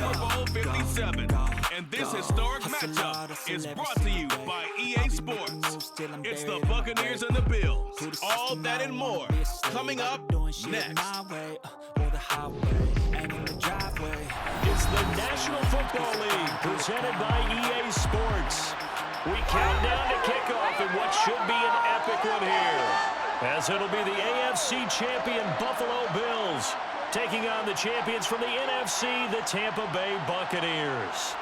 Super Bowl 57. And this historic matchup is brought to you by EA Sports. It's the Buccaneers and the Bills. All that and more coming up next. It's the National Football League presented by EA Sports. We count down to kickoff in what should be an epic one here, as it'll be the AFC champion Buffalo Bills taking on the champions from the NFC, the Tampa Bay Buccaneers.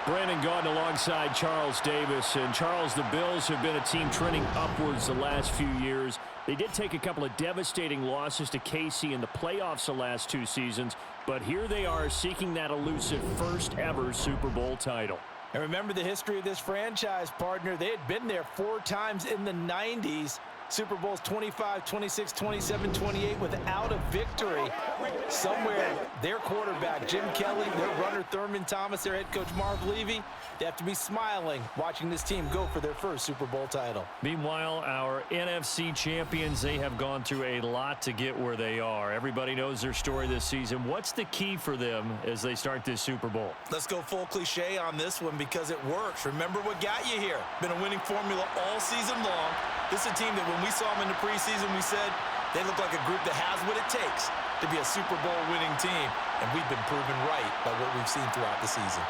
Brandon Gaudin alongside Charles Davis. And Charles, the Bills have been a team trending upwards the last few years. They did take a couple of devastating losses to KC in the playoffs the last 2 seasons, but here they are seeking that elusive first-ever Super Bowl title. And remember the history of this franchise, partner. They had been there 4 times in the 90s. Super Bowls 25, 26, 27, 28 without a victory. Somewhere, their quarterback, Jim Kelly, their runner, Thurman Thomas, their head coach, Marv Levy, they have to be smiling watching this team go for their first Super Bowl title. Meanwhile, our NFC champions, they have gone through a lot to get where they are. Everybody knows their story this season. What's the key for them as they start this Super Bowl? Let's go full cliche on this one because it works. Remember what got you here. Been a winning formula all season long. This is a team that when we saw them in the preseason, we said they look like a group that has what it takes to be a Super Bowl winning team. And we've been proven right by what we've seen throughout the season.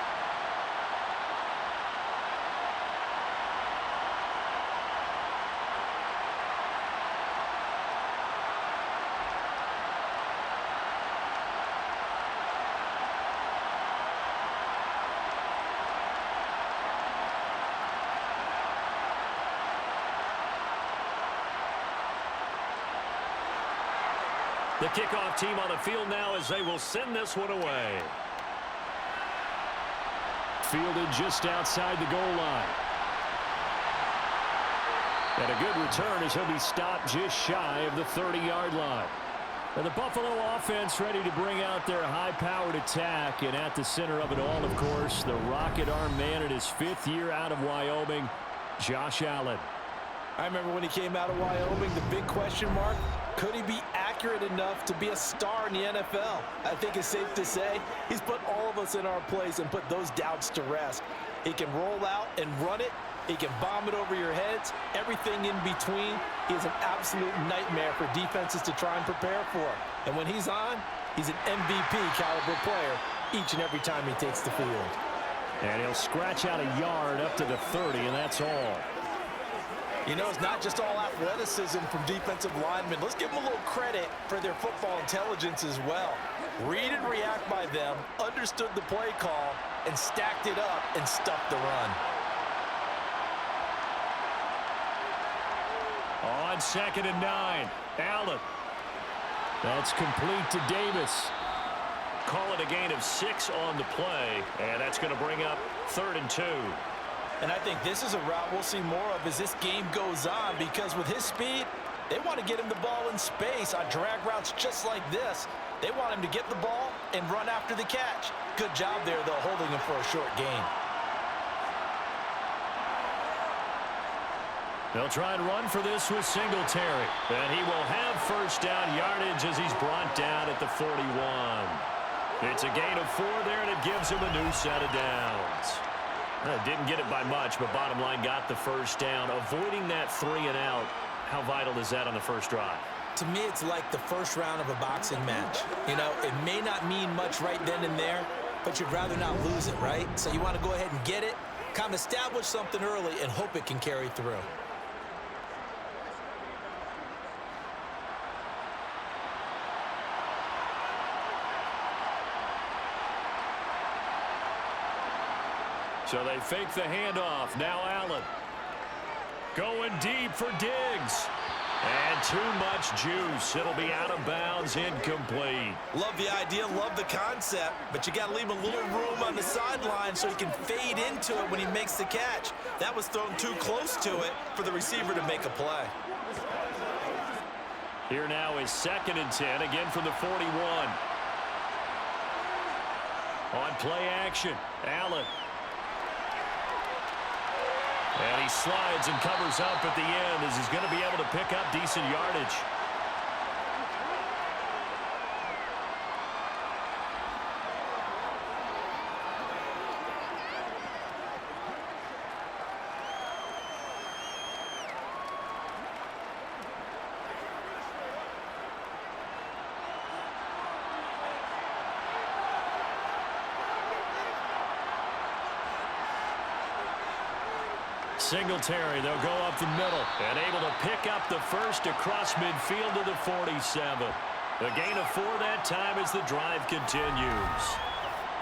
The kickoff team on the field now as they will send this one away. Fielded just outside the goal line. And a good return as he'll be stopped just shy of the 30-yard line. And the Buffalo offense ready to bring out their high-powered attack. And at the center of it all, of course, the rocket arm man in his 5th year out of Wyoming, Josh Allen. I remember when he came out of Wyoming, the big question mark, could he be accurate enough to be a star in the NFL? I think it's safe to say he's put all of us in our place and put those doubts to rest. He can roll out and run it. He can bomb it over your heads. Everything in between. He is an absolute nightmare for defenses to try and prepare for. And when he's on, he's an MVP caliber player each and every time he takes the field. And he'll scratch out a yard up to the 30, and that's all. You know, it's not just all athleticism from defensive linemen. Let's give them a little credit for their football intelligence as well. Read and react by them, understood the play call, and stacked it up and stuffed the run. On 2nd and 9, Allen. That's complete to Davis. Call it a gain of 6 on the play, and that's going to bring up 3rd and 2. And I think this is a route we'll see more of as this game goes on, because with his speed, they want to get him the ball in space on drag routes just like this. They want him to get the ball and run after the catch. Good job there, though, holding him for a short gain. They'll try and run for this with Singletary. And he will have first down yardage as he's brought down at the 41. It's a gain of 4 there, and it gives him a new set of downs. Didn't get it by much, but bottom line got the first down. Avoiding that 3 and out, how vital is that on the first drive? To me, it's like the first round of a boxing match. You know, it may not mean much right then and there, but you'd rather not lose it, right? So you want to go ahead and get it, kind of establish something early, and hope it can carry through. So they fake the handoff. Now Allen. Going deep for Diggs. And too much juice. It'll be out of bounds, incomplete. Love the idea, love the concept, but you got to leave a little room on the sideline so he can fade into it when he makes the catch. That was thrown too close to it for the receiver to make a play. Here now is 2nd and 10, again from the 41. On play action, Allen. And he slides and covers up at the end as he's going to be able to pick up decent yardage. Singletary, they'll go up the middle and able to pick up the first across midfield to the 47. A gain of 4 that time as the drive continues.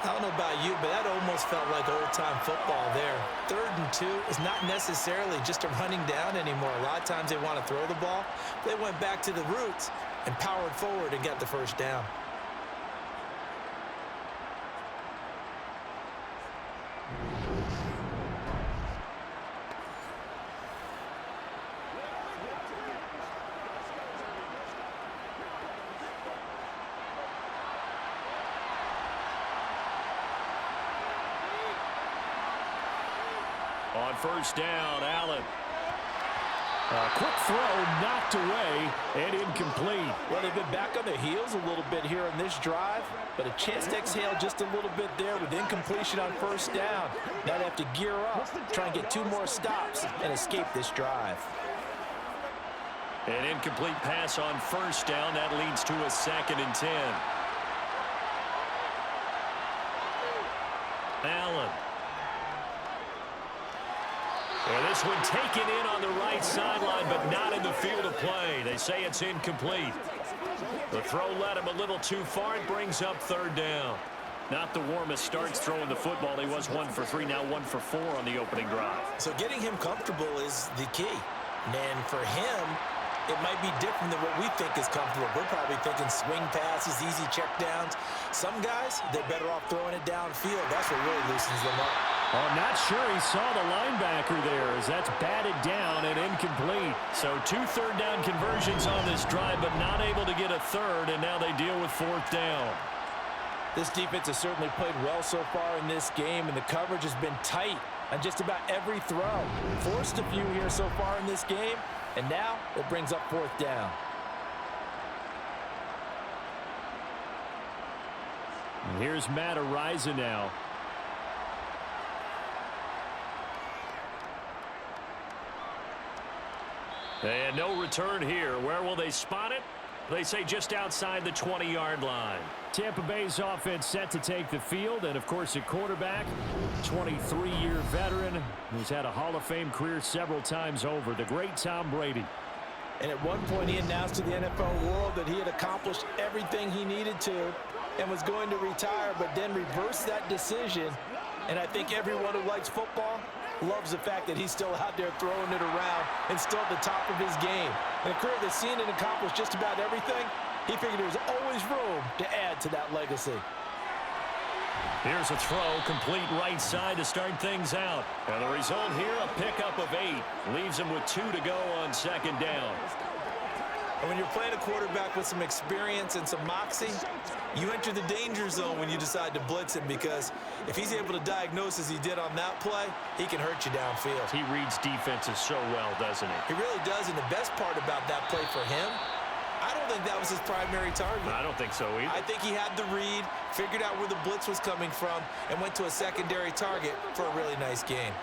I don't know about you, but that almost felt like old-time football there. 3rd and 2 is not necessarily just a running down anymore. A lot of times they want to throw the ball. They went back to the roots and powered forward and got the first down. On first down, Allen. A quick throw knocked away and incomplete. Well, they've been back on their heels a little bit here in this drive, but a chance to exhale just a little bit there with incompletion on first down. Now they have to gear up, try and get 2 more stops and escape this drive. An incomplete pass on first down. That leads to a 2nd and 10. Allen. And this one taken in on the right sideline, but not in the field of play. They say it's incomplete. The throw led him a little too far. It brings up 3rd down. Not the warmest starts throwing the football. He was 1 for 3, now 1 for 4 on the opening drive. So getting him comfortable is the key. And for him, it might be different than what we think is comfortable. We're probably thinking swing passes, easy checkdowns. Some guys, they're better off throwing it downfield. That's what really loosens them up. I'm not sure he saw the linebacker there as that's batted down and incomplete. So 2 third-down conversions on this drive, but not able to get a 3rd, and now they deal with 4th down. This defense has certainly played well so far in this game, and the coverage has been tight on just about every throw. Forced a few here so far in this game, and now it brings up 4th down. And here's Matt Ariza now. And no return here. Where will they spot it? They say just outside the 20-yard line. Tampa Bay's offense set to take the field, and of course at quarterback, 23-year veteran who's had a Hall of Fame career several times over, the great Tom Brady. And at one point he announced to the NFL world that he had accomplished everything he needed to and was going to retire, but then reversed that decision. And I think everyone who likes football loves the fact that he's still out there throwing it around and still at the top of his game. In a career that's seen and accomplished just about everything, he figured there was always room to add to that legacy. Here's a throw, complete right side to start things out. And the result here, a pickup of 8. Leaves him with 2 to go on 2nd down. And when you're playing a quarterback with some experience and some moxie, you enter the danger zone when you decide to blitz him, because if he's able to diagnose as he did on that play, he can hurt you downfield. He reads defenses so well, doesn't he? He really does, and the best part about that play for him, I don't think that was his primary target. I don't think so either. I think he had the read, figured out where the blitz was coming from, and went to a secondary target for a really nice gain.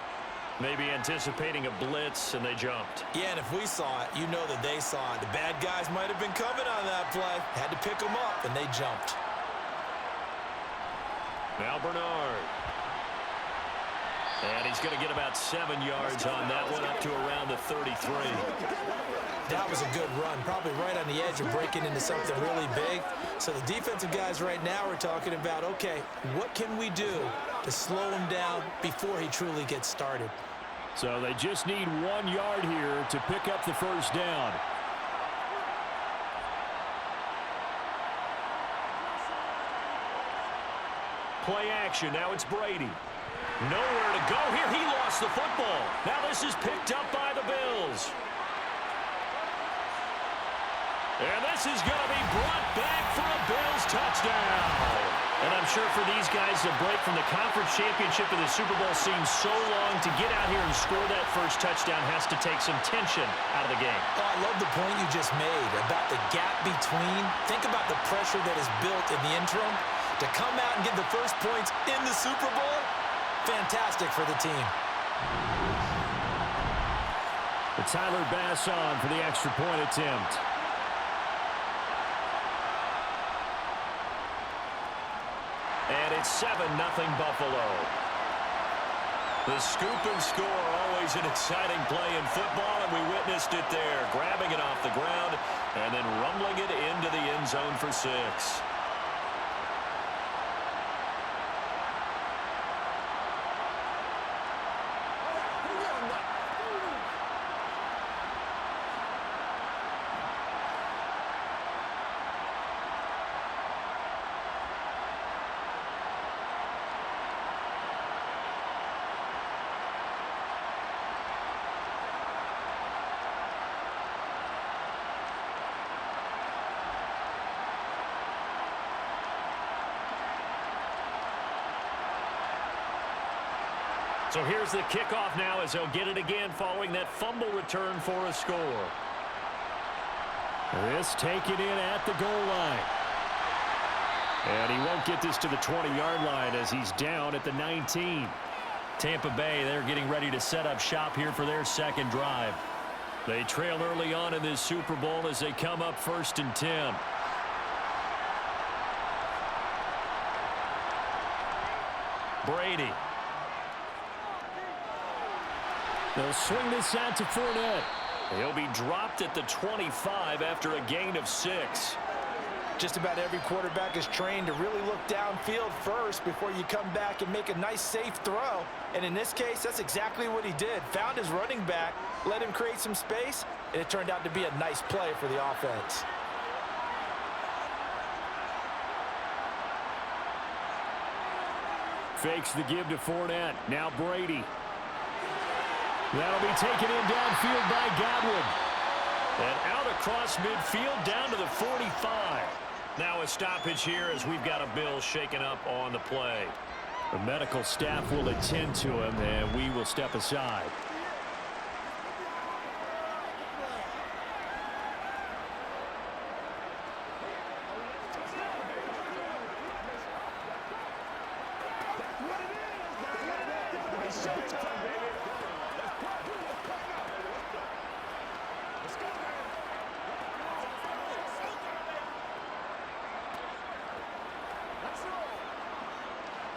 Maybe anticipating a blitz, and they jumped. Yeah, and if we saw it, you know that they saw it. The bad guys might have been coming on that play. Had to pick them up, and they jumped. Now Bernard. And he's going to get about 7 yards on that one, up to around the 33. That was a good run, probably right on the edge of breaking into something really big. So the defensive guys right now are talking about, okay, what can we do to slow him down before he truly gets started? So they just need 1 yard here to pick up the first down. Play action. Now it's Brady. Nowhere to go here. He lost the football. Now this is picked up by the Bills. And this is going to be brought back for a Bills touchdown. And I'm sure for these guys, the break from the conference championship and the Super Bowl seems so long. To get out here and score that first touchdown has to take some tension out of the game. Oh, I love the point you just made about the gap between. Think about the pressure that is built in the interim. To come out and get the first points in the Super Bowl, fantastic for the team. But Tyler Bass on for the extra point attempt. And it's 7-0 Buffalo. The scoop and score always Always an exciting play in football, and we witnessed it there. Grabbing it off the ground and then rumbling it into the end zone for 6. So here's the kickoff now as they'll get it again following that fumble return for a score. This taken in at the goal line. And he won't get this to the 20-yard line as he's down at the 19. Tampa Bay, they're getting ready to set up shop here for their second drive. They trail early on in this Super Bowl as they come up 1st and 10. Brady. They'll swing this out to Fournette. He'll be dropped at the 25 after a gain of 6. Just about every quarterback is trained to really look downfield first before you come back and make a nice, safe throw. And in this case, that's exactly what he did. Found his running back, let him create some space, and it turned out to be a nice play for the offense. Fakes the give to Fournette. Now Brady. That'll be taken in downfield by Godwin. And out across midfield down to the 45. Now a stoppage here as we've got a Bill shaken up on the play. The medical staff will attend to him, and we will step aside.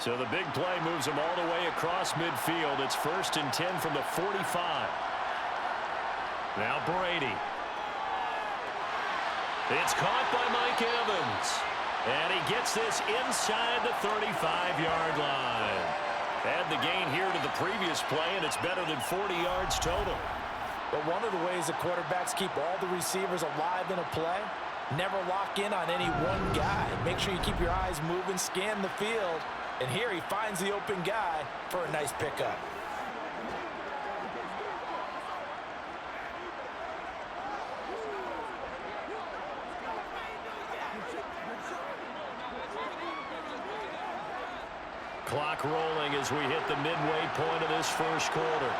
So the big play moves them all the way across midfield. It's 1st and 10 from the 45. Now Brady. It's caught by Mike Evans. And he gets this inside the 35-yard line. Add the gain here to the previous play, and it's better than 40 yards total. But one of the ways the quarterbacks keep all the receivers alive in a play, never lock in on any one guy. Make sure you keep your eyes moving, scan the field. And here he finds the open guy for a nice pickup. Clock rolling as we hit the midway point of this first quarter.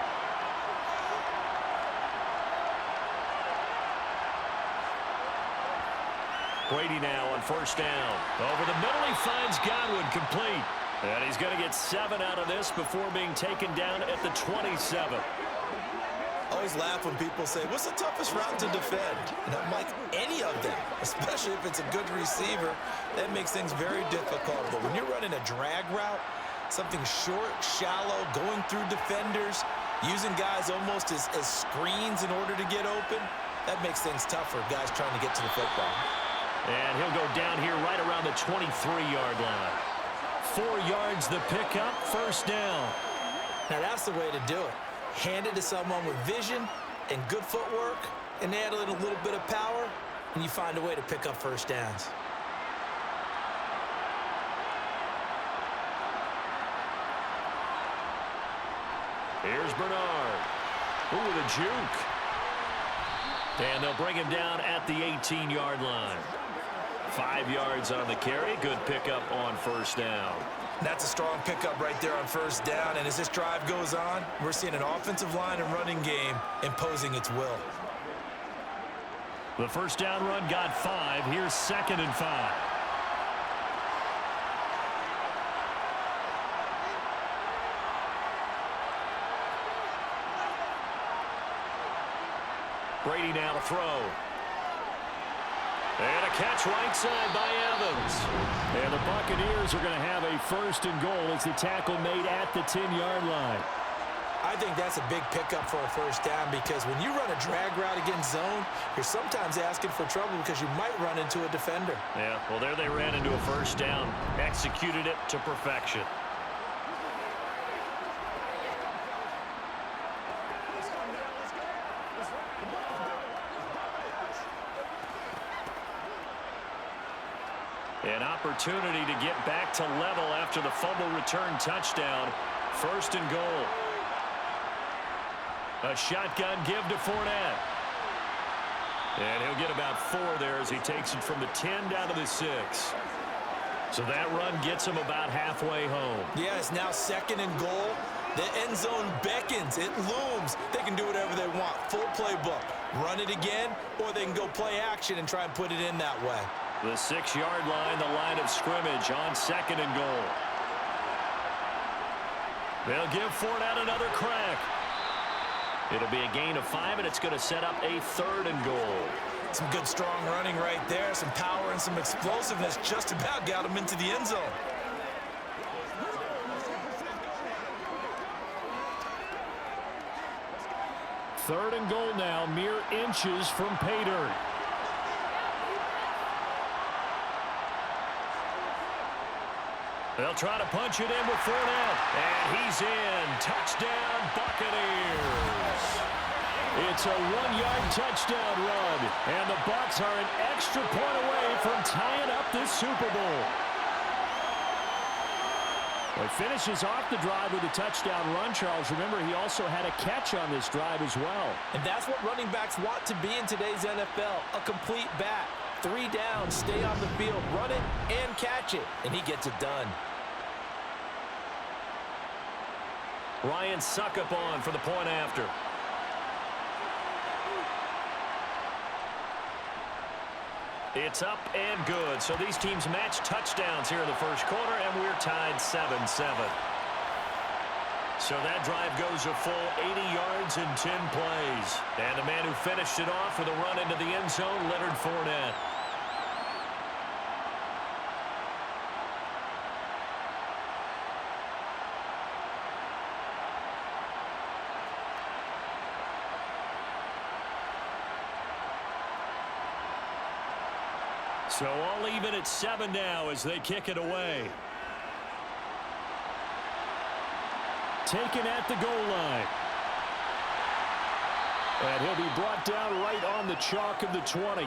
Brady now on 1st down. Over the middle, he finds Godwin complete. And he's going to get 7 out of this before being taken down at the 27. I always laugh when people say, what's the toughest route to defend? And I'm like, any of them, especially if it's a good receiver. That makes things very difficult. But when you're running a drag route, something short, shallow, going through defenders, using guys almost as screens in order to get open, that makes things tough for guys trying to get to the football. And he'll go down here right around the 23-yard line. 4 yards the pickup, 1st down. Now that's the way to do it. Hand it to someone with vision and good footwork, and add a little bit of power, and you find a way to pick up 1st downs. Here's Bernard. Ooh, with a juke. And they'll bring him down at the 18-yard line. 5 yards on the carry. Good pickup on 1st down. That's a strong pickup right there on 1st down. And as this drive goes on, we're seeing an offensive line and running game imposing its will. The 1st down run got 5. Here's 2nd and 5. Brady now to throw. And a catch right side by Evans. And the Buccaneers are going to have a 1st and goal as the tackle made at the 10-yard line. I think that's a big pickup for a first down because when you run a drag route against zone, you're sometimes asking for trouble because you might run into a defender. Yeah, well, there they ran into a first down. Executed it to perfection. An opportunity to get back to level after the fumble return touchdown. First and goal. A shotgun give to Fournette. And he'll get about 4 there as he takes it from the 10 down to the 6. So that run gets him about halfway home. Yeah, it's now second and goal. The end zone beckons. It looms. They can do whatever they want. Full playbook. Run it again, or they can go play action and try and put it in that way. The 6-yard line, the line of scrimmage on second and goal. They'll give Fournette another crack. It'll be a gain of 5, and it's going to set up a 3rd and goal. Some good, strong running right there. Some power and some explosiveness just about got him into the end zone. Third and goal now, mere inches from pay dirt. They'll try to punch it in with Fournette. And he's in. Touchdown, Buccaneers. It's a 1-yard touchdown run. And the Bucs are an extra point away from tying up this Super Bowl. Well, he finishes off the drive with a touchdown run, Charles. Remember, he also had a catch on this drive as well. And that's what running backs want to be in today's NFL, a complete back. 3 down, stay on the field, run it, and catch it. And he gets it done. Ryan Suckup on for the point after. It's up and good. So these teams match touchdowns here in the first quarter, and we're tied 7-7. So that drive goes a full 80 yards in 10 plays. And the man who finished it off with a run into the end zone, Leonard Fournette. So all even at 7 now as they kick it away. Taken at the goal line. And he'll be brought down right on the chalk of the 20.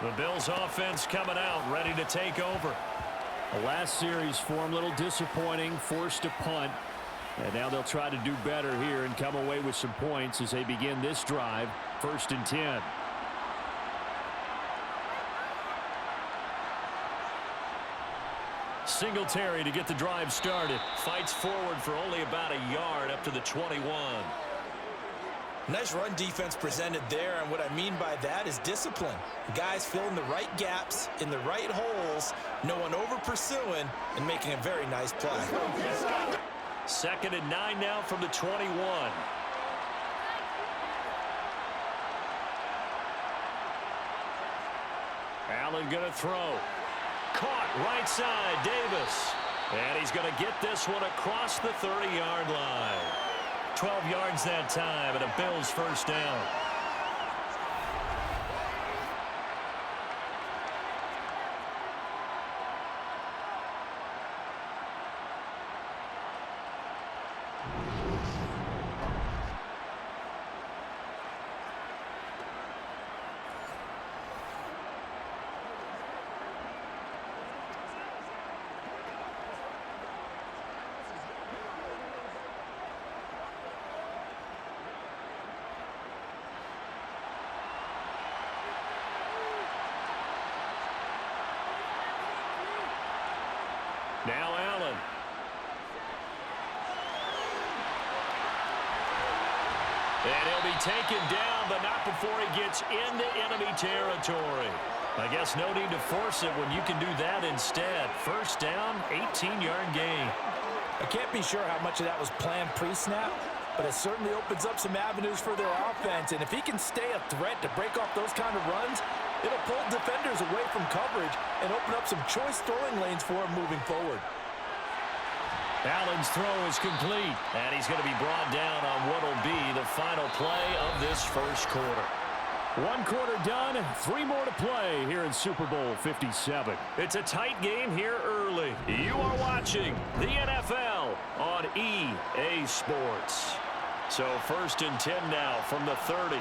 The Bills offense coming out, ready to take over. The last series for him, a little disappointing, forced a punt. And now they'll try to do better here and come away with some points as they begin this drive. 1st and 10. Singletary to get the drive started. Fights forward for only about a yard up to the 21. Nice run defense presented there, and what I mean by that is discipline. Guys filling the right gaps in the right holes, no one over pursuing, and making a very nice play. 2nd and 9 now from the 21. Allen going to throw. Caught right side, Davis. And he's going to get this one across the 30-yard line. 12 yards that time, and a Bills first down. Now Allen. And he'll be taken down, but not before he gets into enemy territory. I guess no need to force it when you can do that instead. First down, 18-yard gain. I can't be sure how much of that was planned pre-snap, but it certainly opens up some avenues for their offense. And if he can stay a threat to break off those kind of runs, it'll pull defenders away from coverage and open up some choice throwing lanes for him moving forward. Allen's throw is complete. And he's going to be brought down on what will be the final play of this first quarter. 1 quarter done, 3 more to play here in Super Bowl 57. It's a tight game here early. You are watching the NFL on EA Sports. So 1st and 10 now from the 30.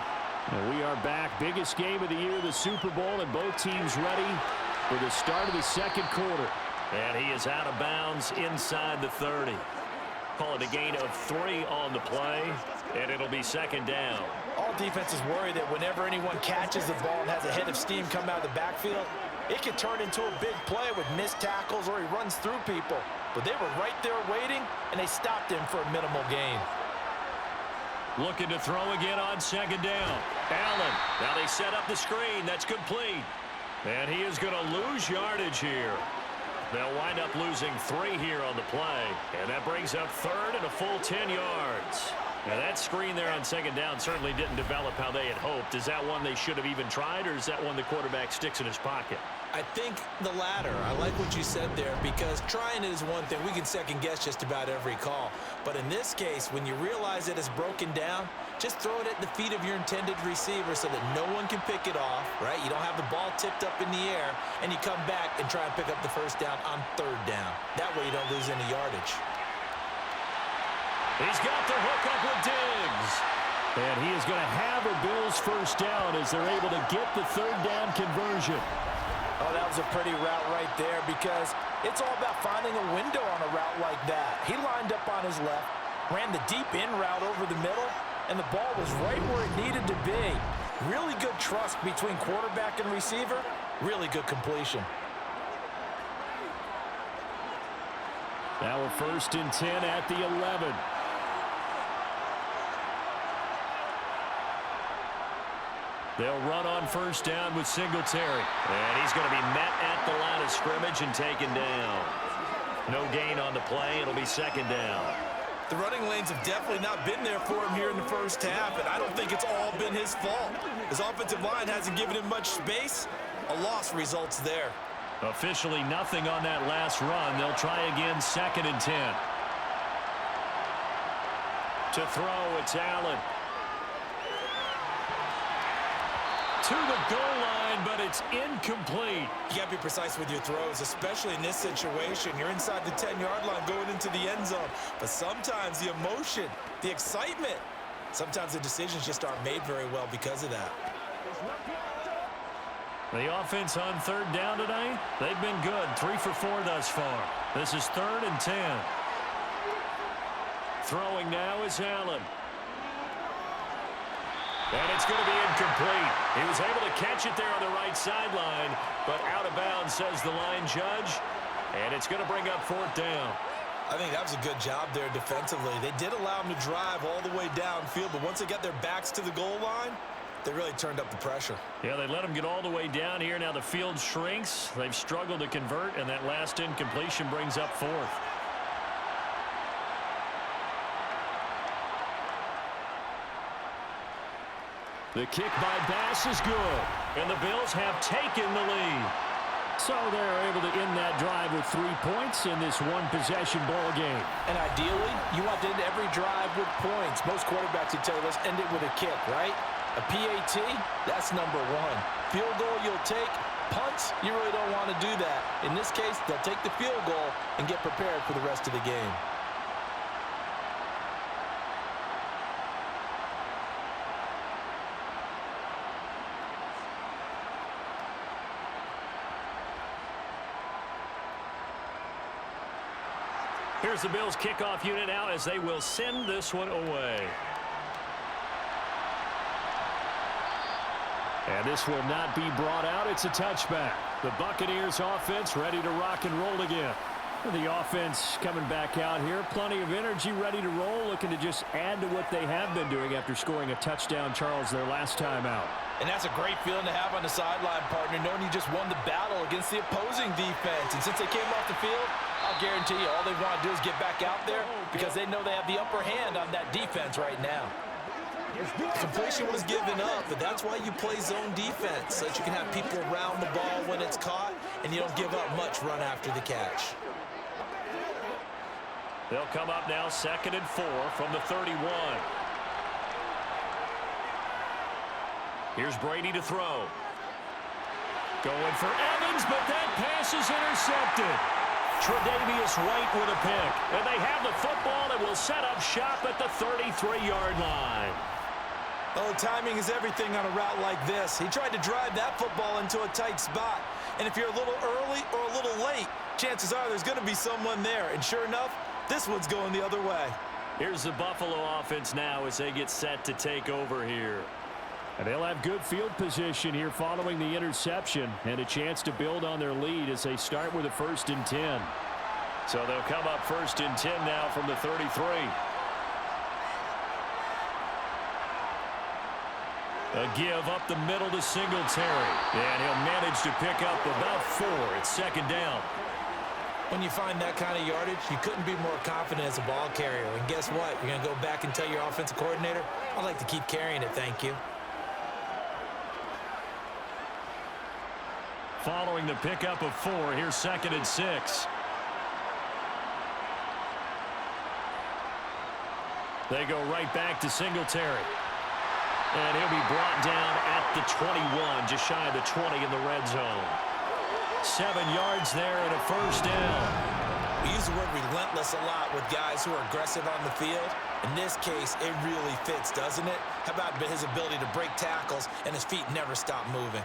And we are back. Biggest game of the year, the Super Bowl, and both teams ready for the start of the second quarter. And he is out of bounds inside the 30. Call it a gain of 3 on the play, and it'll be 2nd down. All defenses worry that whenever anyone catches the ball and has a head of steam come out of the backfield, it can turn into a big play with missed tackles or he runs through people. But they were right there waiting, and they stopped him for a minimal gain. Looking to throw again on 2nd down. Allen. Now they set up the screen. That's complete. And he is going to lose yardage here. They'll wind up losing 3 here on the play. And that brings up 3rd and a full 10 yards. Now that screen there on 2nd down certainly didn't develop how they had hoped. Is that one they should have even tried, or is that one the quarterback sticks in his pocket? I think the latter. I like what you said there, because trying it is one thing. We can second guess just about every call. But in this case, when you realize that it's broken down, just throw it at the feet of your intended receiver so that no one can pick it off, right? You don't have the ball tipped up in the air, and you come back and try and pick up the 1st down on 3rd down. That way you don't lose any yardage. He's got the hook up with Diggs. And he is going to have a Bills 1st down as they're able to get the 3rd down conversion. Oh, that was a pretty route right there, because it's all about finding a window on a route like that. He lined up on his left, ran the deep in route over the middle, and the ball was right where it needed to be. Really good trust between quarterback and receiver. Really good completion. Now we're 1st and 10 at the 11. They'll run on 1st down with Singletary. And he's going to be met at the line of scrimmage and taken down. No gain on the play. It'll be 2nd down. The running lanes have definitely not been there for him here in the 1st half, and I don't think it's all been his fault. His offensive line hasn't given him much space. A loss results there. Officially nothing on that last run. They'll try again 2nd and 10. To throw, it's Allen. To the goal line, but it's incomplete. You got to be precise with your throws, especially in this situation. You're inside the 10-yard line going into the end zone. But sometimes the emotion, the excitement, sometimes the decisions just aren't made very well because of that. The offense on 3rd down tonight, they've been good. 3 for 4 thus far. This is 3rd and 10. Throwing now is Allen. And it's going to be incomplete. He was able to catch it there on the right sideline, but out of bounds, says the line judge. And it's going to bring up 4th down. I think that was a good job there defensively. They did allow him to drive all the way downfield, but once they got their backs to the goal line, they really turned up the pressure. Yeah, they let him get all the way down here. Now the field shrinks. They've struggled to convert, and that last incompletion brings up 4th. The kick by Bass is good. And the Bills have taken the lead. So they're able to end that drive with 3 points in this one-possession ball game. And ideally, you want to end every drive with points. Most quarterbacks would tell you, let's end it with a kick, right? A PAT, that's number 1. Field goal you'll take. Punts, you really don't want to do that. In this case, they'll take the field goal and get prepared for the rest of the game. Here's the Bills kickoff unit now as they will send this one away. And this will not be brought out. It's a touchback. The Buccaneers offense ready to rock and roll again. The offense coming back out here. Plenty of energy, ready to roll, looking to just add to what they have been doing after scoring a touchdown, Charles, their last time out. And that's a great feeling to have on the sideline, partner, knowing you just won the battle against the opposing defense. And since they came off the field, I'll guarantee you all they want to do is get back out there because they know they have the upper hand on that defense right now. Completion was given up, but that's why you play zone defense, so that you can have people around the ball when it's caught, and you don't give up much run after the catch. They'll come up now 2nd and 4 from the 31. Here's Brady to throw. Going for Evans, but that pass is intercepted. Tre'Davious White with a pick. And they have the football and will set up shop at the 33-yard line. Oh, timing is everything on a route like this. He tried to drive that football into a tight spot. And if you're a little early or a little late, chances are there's going to be someone there. And sure enough, this one's going the other way. Here's the Buffalo offense now as they get set to take over here. And they'll have good field position here following the interception and a chance to build on their lead as they start with a 1st and 10. So they'll come up 1st and 10 now from the 33. A give up the middle to Singletary. And he'll manage to pick up about 4. It's 2nd down. When you find that kind of yardage, you couldn't be more confident as a ball carrier. And guess what? You're going to go back and tell your offensive coordinator, I'd like to keep carrying it, thank you. Following the pickup of 4, here's 2nd and 6. They go right back to Singletary. And he'll be brought down at the 21, just shy of the 20 in the red zone. 7 yards there and a 1st down. We use the word relentless a lot with guys who are aggressive on the field. In this case, it really fits, doesn't it? How about his ability to break tackles and his feet never stop moving?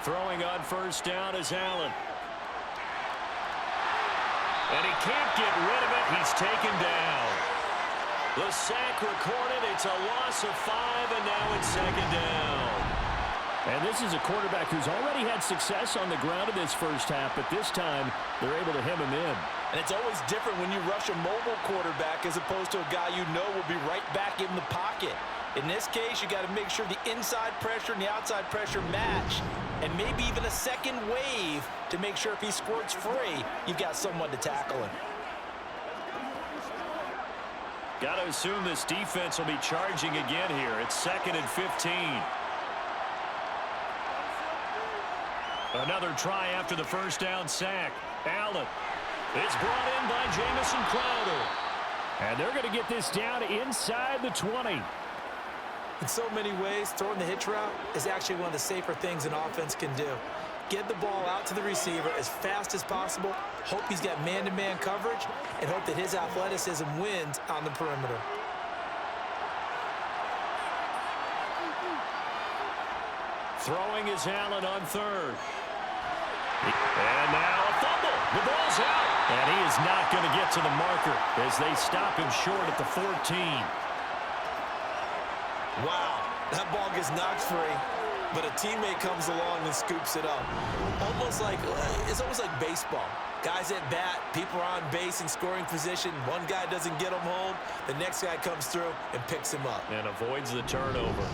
Throwing on 1st down is Allen. And he can't get rid of it. He's taken down. The sack recorded. It's a loss of 5, and now it's 2nd down. And this is a quarterback who's already had success on the ground in this first half, but this time they're able to hem him in. And it's always different when you rush a mobile quarterback as opposed to a guy you know will be right back in the pocket. In this case, you got to make sure the inside pressure and the outside pressure match. And maybe even a second wave to make sure if he squirts free, you've got someone to tackle him. Got to assume this defense will be charging again here. It's 2nd and 15. Another try after the 1st down sack. Allen. It's brought in by Jamison Crowder. And they're going to get this down inside the 20. In so many ways, throwing the hitch route is actually one of the safer things an offense can do. Get the ball out to the receiver as fast as possible, hope he's got man-to-man coverage, and hope that his athleticism wins on the perimeter. Throwing is Allen on 3rd. And now a fumble. The ball's out. And he is not going to get to the marker as they stop him short at the 14. Wow, that ball gets knocked free, but a teammate comes along and scoops it up. It's almost like baseball. Guys at bat, people are on base in scoring position. One guy doesn't get him home. The next guy comes through and picks him up. And avoids the turnover.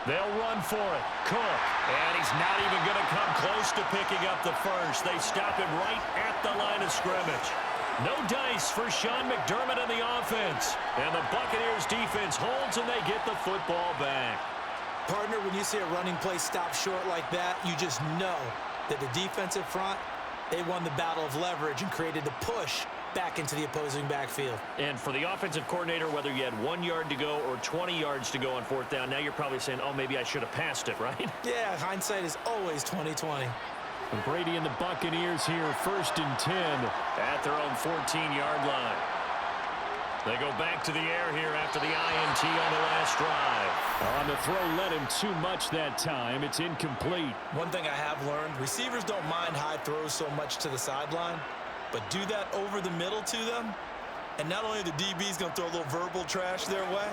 They'll run for it. Cook. And he's not even going to come close to picking up the 1st. They stop him right at the line of scrimmage. No dice for Sean McDermott and the offense. And the Buccaneers defense holds and they get the football back. Partner, when you see a running play stop short like that, you just know that the defensive front, they won the battle of leverage and created the push back into the opposing backfield. And for the offensive coordinator, whether you had 1 yard to go or 20 yards to go on 4th down, now you're probably saying, oh, maybe I should have passed it, right? Yeah, hindsight is always 20/20. And Brady and the Buccaneers here, 1st and 10. At their own 14-yard line. They go back to the air here after the INT on the last drive. On the throw, led him too much that time. It's incomplete. One thing I have learned, receivers don't mind high throws so much to the sideline, but do that over the middle to them, and not only the DB's going to throw a little verbal trash their way,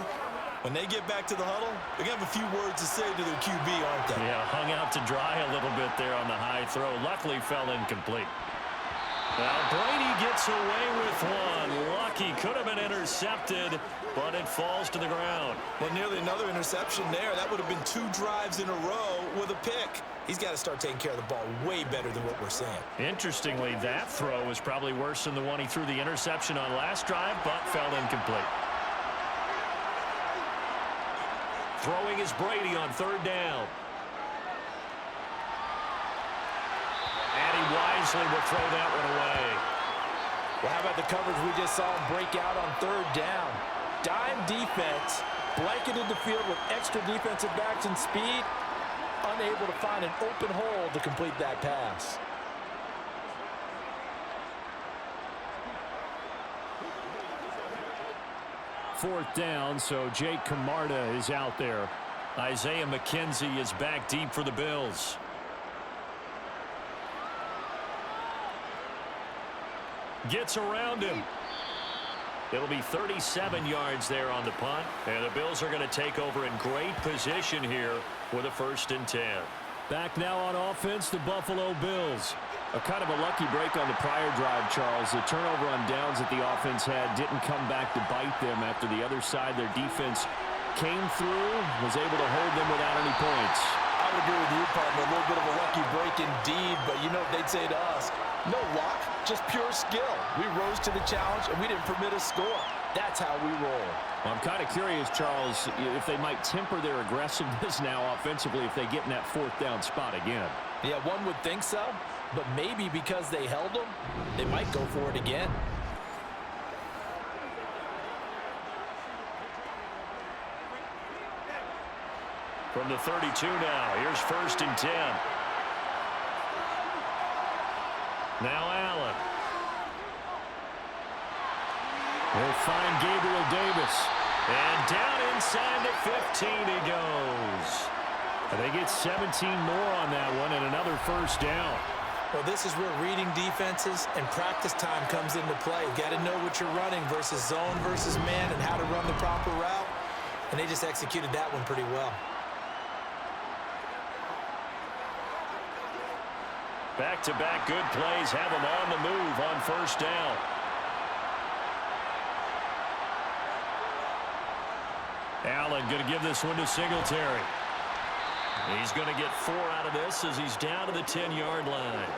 When they get back to the huddle, they're going to have a few words to say to their QB, aren't they? Yeah, hung out to dry a little bit there on the high throw. Luckily fell incomplete. Now Brady gets away with one. Lucky, could have been intercepted, but it falls to the ground. Well, nearly another interception there. That would have been 2 drives in a row with a pick. He's got to start taking care of the ball way better than what we're saying. Interestingly, that throw was probably worse than the one he threw the interception on last drive, but fell incomplete. Throwing is Brady on 3rd down. And he wisely will throw that one away. Well, how about the coverage we just saw him break out on 3rd down? Dime defense, blanketed the field with extra defensive backs and speed, unable to find an open hole to complete that pass. Fourth down, so Jake Camarda is out there. Isaiah McKenzie is back deep for the Bills. Gets around him. It'll be 37 yards there on the punt, and the Bills are going to take over in great position here with a 1st and 10. Back now on offense, the Buffalo Bills. A kind of a lucky break on the prior drive, Charles. The turnover on downs that the offense had didn't come back to bite them after the other side. Their defense came through, was able to hold them without any points. I would agree with you, partner. A little bit of a lucky break indeed, but you know what they'd say to us? No luck, just pure skill. We rose to the challenge, and we didn't permit a score. That's how we roll. Well, I'm kind of curious, Charles, if they might temper their aggressiveness now offensively if they get in that 4th down spot again. Yeah, one would think so, but maybe because they held them, they might go for it again. From the 32 now, here's 1st and 10. Now Allen. They'll find Gabriel Davis. And down inside the 15 he goes. They get 17 more on that one and another 1st down. Well, this is where reading defenses and practice time comes into play. You've got to know what you're running versus zone versus man and how to run the proper route. And they just executed that one pretty well. Back-to-back good plays have them on the move on 1st down. Allen going to give this one to Singletary. He's going to get 4 out of this as he's down to the 10-yard line.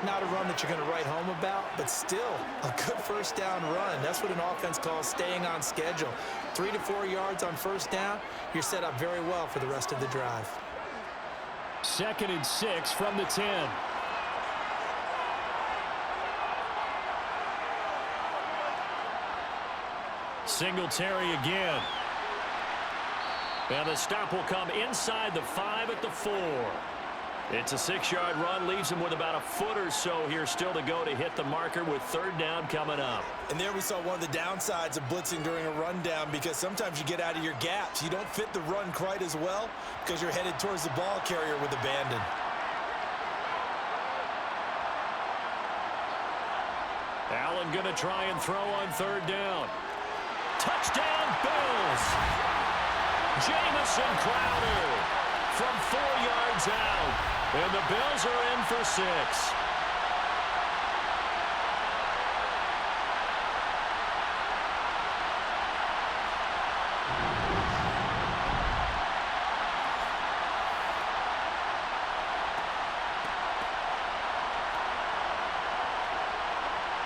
Not a run that you're going to write home about, but still a good 1st down run. That's what an offense calls staying on schedule. 3 to 4 yards on 1st down, you're set up very well for the rest of the drive. 2nd and 6 from the 10. Singletary again. And the stop will come inside the 5 at the 4. It's a 6-yard run, leaves him with about a foot or so here still to go to hit the marker with 3rd down coming up. And there we saw one of the downsides of blitzing during a rundown because sometimes you get out of your gaps. You don't fit the run quite as well because you're headed towards the ball carrier with abandon. Allen going to try and throw on 3rd down. Touchdown, Bills! Jamison Crowder from 4 yards out. And the Bills are in for 6.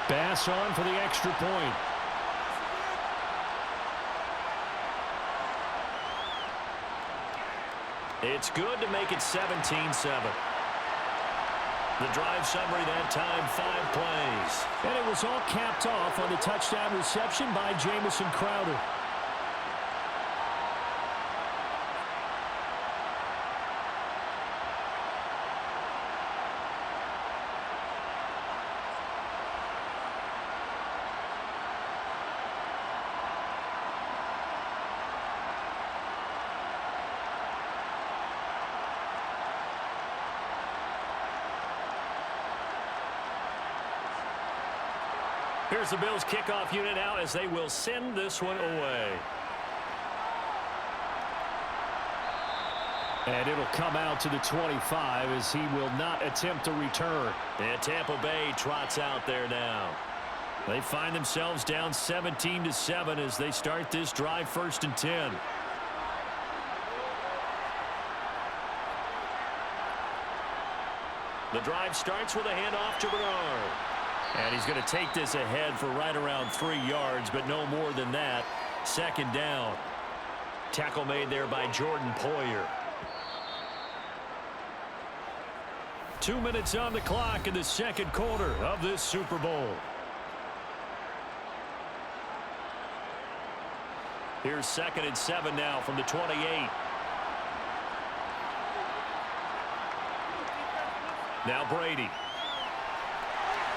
Bass on for the extra point. It's good to make it 17-7. The drive summary that time, 5 plays. And it was all capped off on the touchdown reception by Jamison Crowder. Here's the Bills kickoff unit now as they will send this one away. And it'll come out to the 25 as he will not attempt to return. And Tampa Bay trots out there now. They find themselves down 17-7 as they start this drive 1st and 10. The drive starts with a handoff to Bernard. And he's going to take this ahead for right around 3 yards, but no more than that. 2nd down. Tackle made there by Jordan Poyer. 2 minutes on the clock in the 2nd quarter of this Super Bowl. Here's 2nd and 7 now from the 28. Now Brady.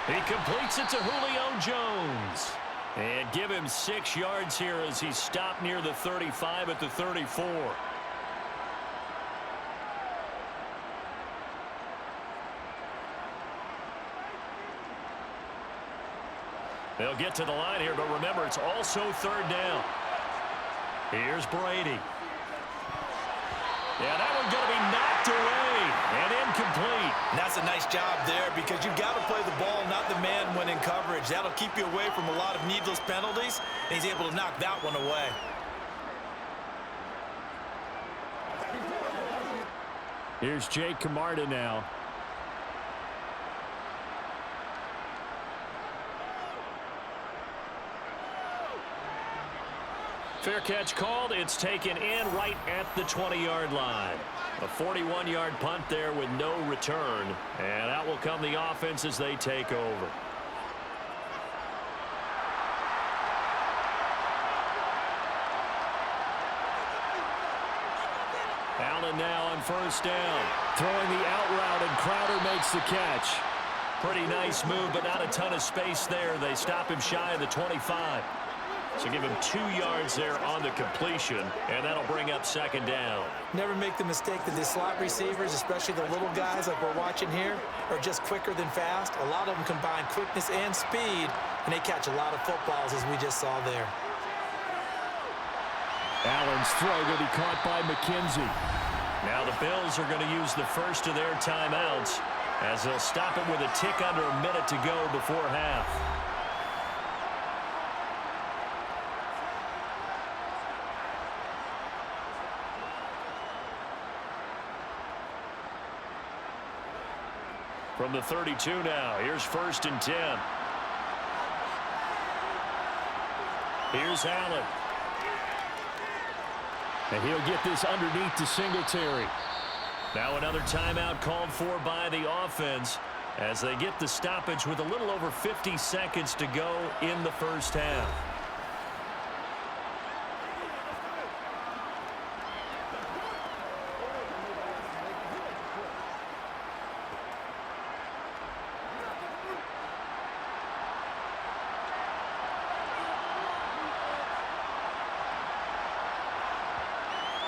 He completes it to Julio Jones. And give him 6 yards here as he stopped near the 35 at the 34. They'll get to the line here, but remember, it's also 3rd down. Here's Brady. Yeah, that one's going to be knocked away and incomplete. And that's a nice job there because you've got to play the ball, not the man when in coverage. That'll keep you away from a lot of needless penalties, and he's able to knock that one away. Here's Jake Camarda now. Fair catch called. It's taken in right at the 20-yard line. A 41-yard punt there with no return. And out will come the offense as they take over. Allen now on 1st down. Throwing the out route, and Crowder makes the catch. Pretty nice move, but not a ton of space there. They stop him shy of the 25. So give him 2 yards there on the completion, and that'll bring up 2nd down. Never make the mistake that the slot receivers, especially the little guys like we're watching here, are just quicker than fast. A lot of them combine quickness and speed, and they catch a lot of footballs, as we just saw there. Allen's throw going to be caught by McKenzie. Now the Bills are going to use the first of their timeouts as they'll stop it with a tick under a minute to go before half. From the 32 now, here's 1st and 10. Here's Allen. And he'll get this underneath to Singletary. Now another timeout called for by the offense as they get the stoppage with a little over 50 seconds to go in the 1st half.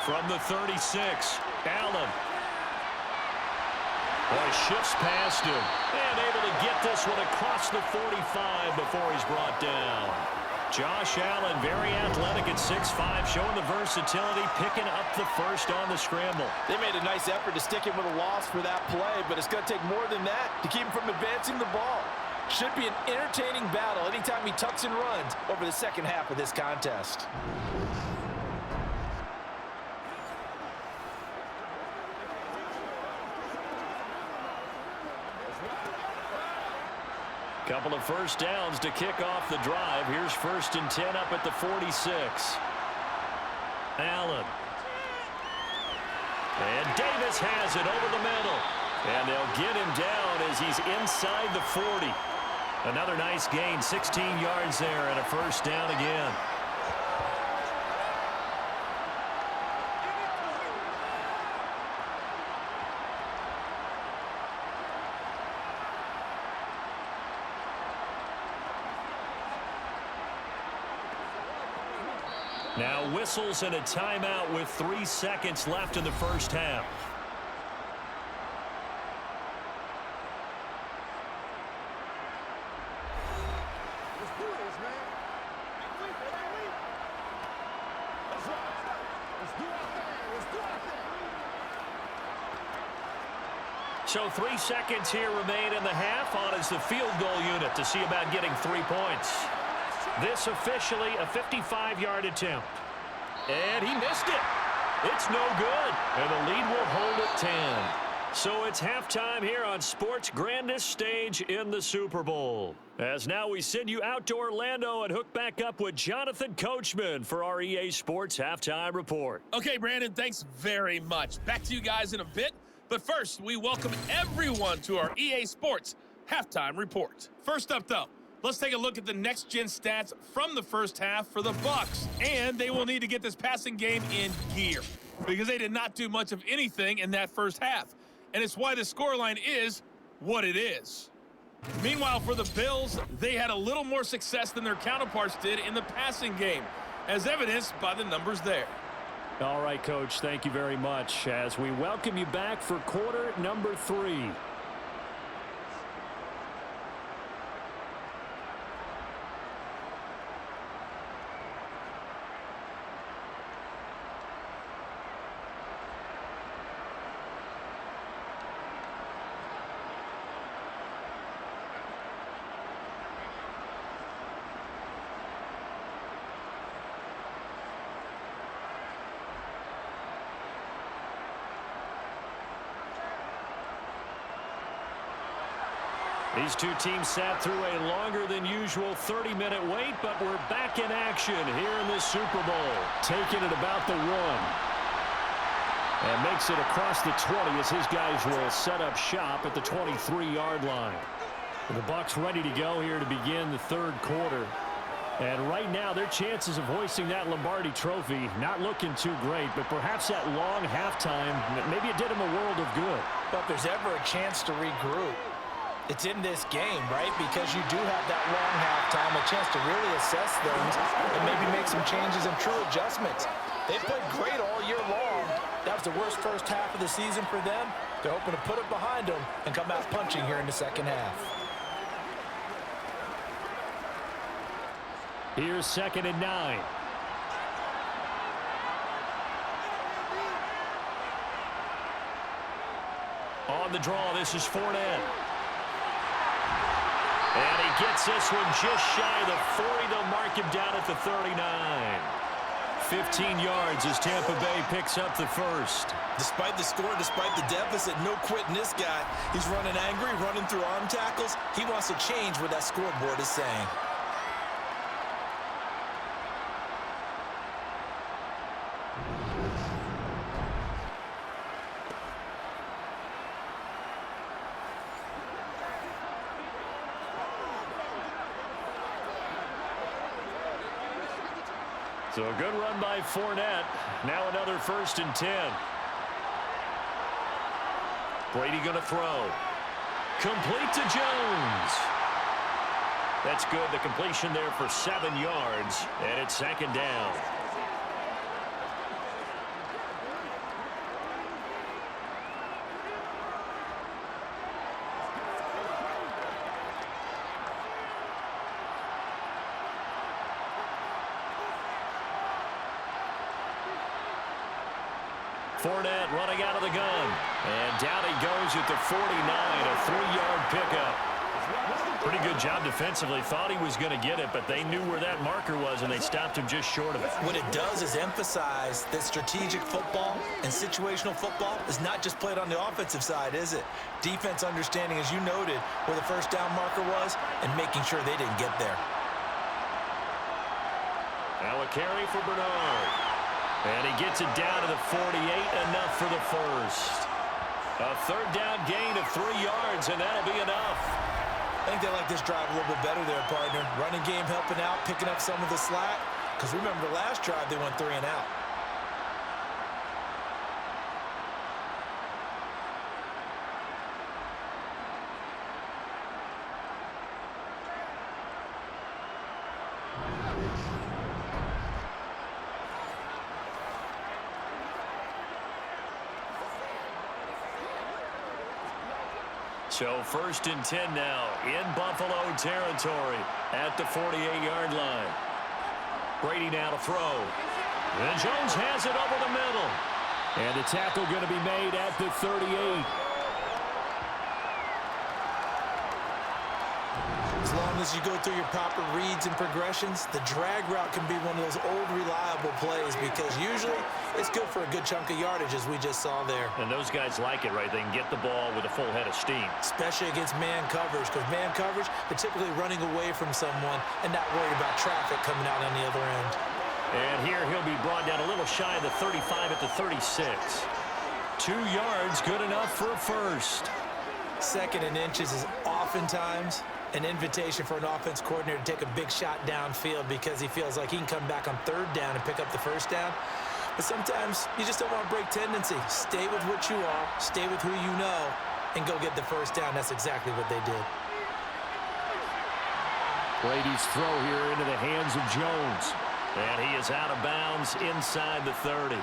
From the 36, Allen. Boy, shifts past him. And able to get this one across the 45 before he's brought down. Josh Allen, very athletic at 6'5", showing the versatility, picking up the first on the scramble. They made a nice effort to stick him with a loss for that play, but it's going to take more than that to keep him from advancing the ball. Should be an entertaining battle anytime he tucks and runs over the 2nd half of this contest. Couple of 1st downs to kick off the drive. Here's 1st and 10 up at the 46. Allen. And Davis has it over the middle. And they'll get him down as he's inside the 40. Another nice gain, 16 yards there and a 1st down again. Now whistles and a timeout with 3 seconds left in the 1st half. So 3 seconds here remain in the half. On is the field goal unit to see about getting 3 points. This officially a 55-yard attempt. And he missed it. It's no good. And the lead will hold at 10. So it's halftime here on sports' grandest stage in the Super Bowl. As now we send you out to Orlando and hook back up with Jonathan Coachman for our EA Sports Halftime Report. Okay, Brandon, thanks very much. Back to you guys in a bit. But first, we welcome everyone to our EA Sports Halftime Report. First up, though, let's take a look at the next-gen stats from the first half for the Bucs. And they will need to get this passing game in gear because they did not do much of anything in that first half. And it's why the scoreline is what it is. Meanwhile, for the Bills, they had a little more success than their counterparts did in the passing game, as evidenced by the numbers there. All right, Coach, thank you very much as we welcome you back for quarter number 3. These two teams sat through a longer than usual 30-minute wait, but we're back in action here in the Super Bowl. Taking it about the 1. And makes it across the 20 as his guys will set up shop at the 23-yard line. The Bucs ready to go here to begin the third quarter. And right now, their chances of hoisting that Lombardi trophy not looking too great, but perhaps that long halftime, maybe it did them a world of good. But if there's ever a chance to regroup, it's in this game, right? Because you do have that long halftime, a chance to really assess things and maybe make some changes and true adjustments. They played great all year long. That was the worst first half of the season for them. They're hoping to put it behind them and come out punching here in the second half. Here's 2nd and 9. On the draw, this is Fournette. And he gets this one just shy of the 40. They'll mark him down at the 39. 15 yards as Tampa Bay picks up the first. Despite the score, despite the deficit, no quitting this guy. He's running angry, running through arm tackles. He wants to change what that scoreboard is saying. So a good run by Fournette. Now another 1st and 10. Brady going to throw. Complete to Jones. That's good. The completion there for 7 yards. And it's 2nd down. Fournette running out of the gun. And down he goes at the 49, a 3-yard pickup. Pretty good job defensively. Thought he was going to get it, but they knew where that marker was, and they stopped him just short of it. What it does is emphasize that strategic football and situational football is not just played on the offensive side, is it? Defense understanding, as you noted, where the first down marker was and making sure they didn't get there. Now a carry for Bernard. And he gets it down to the 48, enough for the first. A 3rd down gain of 3 yards, and that'll be enough. I think they like this drive a little bit better there, partner. Running game helping out, picking up some of the slack. Because remember, the last drive, they went 3 and out. So 1st and 10 now in Buffalo territory at the 48-yard line. Brady now to throw. And Jones has it over the middle. And the tackle going to be made at the 38. As long as you go through your proper reads and progressions, the drag route can be one of those old reliable plays because usually it's good for a good chunk of yardage, as we just saw there. And those guys like it, right? They can get the ball with a full head of steam. Especially against man coverage, because man coverage, they're typically running away from someone and not worried about traffic coming out on the other end. And here he'll be brought down a little shy of the 35 at the 36. 2 yards, good enough for a first. 2nd and inches is oftentimes an invitation for an offense coordinator to take a big shot downfield because he feels like he can come back on 3rd down and pick up the 1st down. But sometimes you just don't want to break tendency. Stay with what you are, stay with who you know, and go get the 1st down. That's exactly what they did. Brady's throw here into the hands of Jones. And he is out of bounds inside the 30.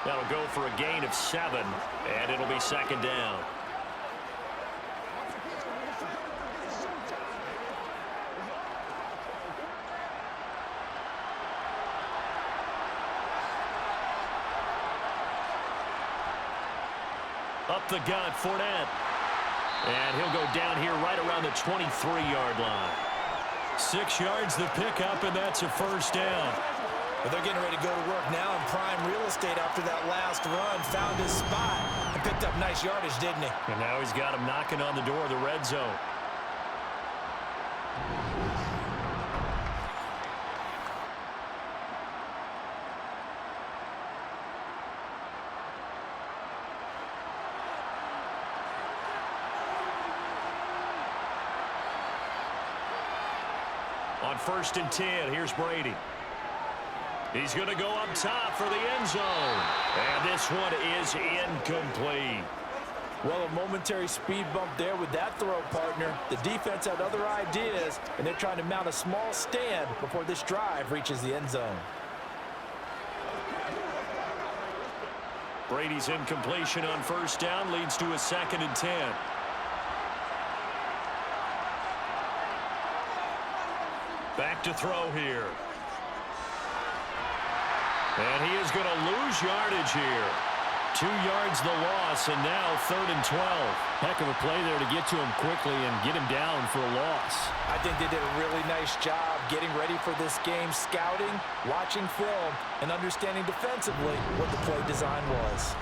That'll go for a gain of 7, and it'll be 2nd down. Up the gut, Fournette. And he'll go down here right around the 23-yard line. 6 yards the pickup, and that's a 1st down. But they're getting ready to go to work now in prime real estate after that last run. Found his spot and picked up nice yardage, didn't he? And now he's got him knocking on the door of the red zone. On 1st and 10, here's Brady. He's going to go up top for the end zone. And this one is incomplete. Well, a momentary speed bump there with that throw, partner. The defense had other ideas, and they're trying to mount a small stand before this drive reaches the end zone. Brady's incompletion on 1st down leads to a 2nd and 10. Back to throw here. And he is going to lose yardage here. 2 yards the loss, and now 3rd and 12. Heck of a play there to get to him quickly and get him down for a loss. I think they did a really nice job getting ready for this game, scouting, watching film, and understanding defensively what the play design was.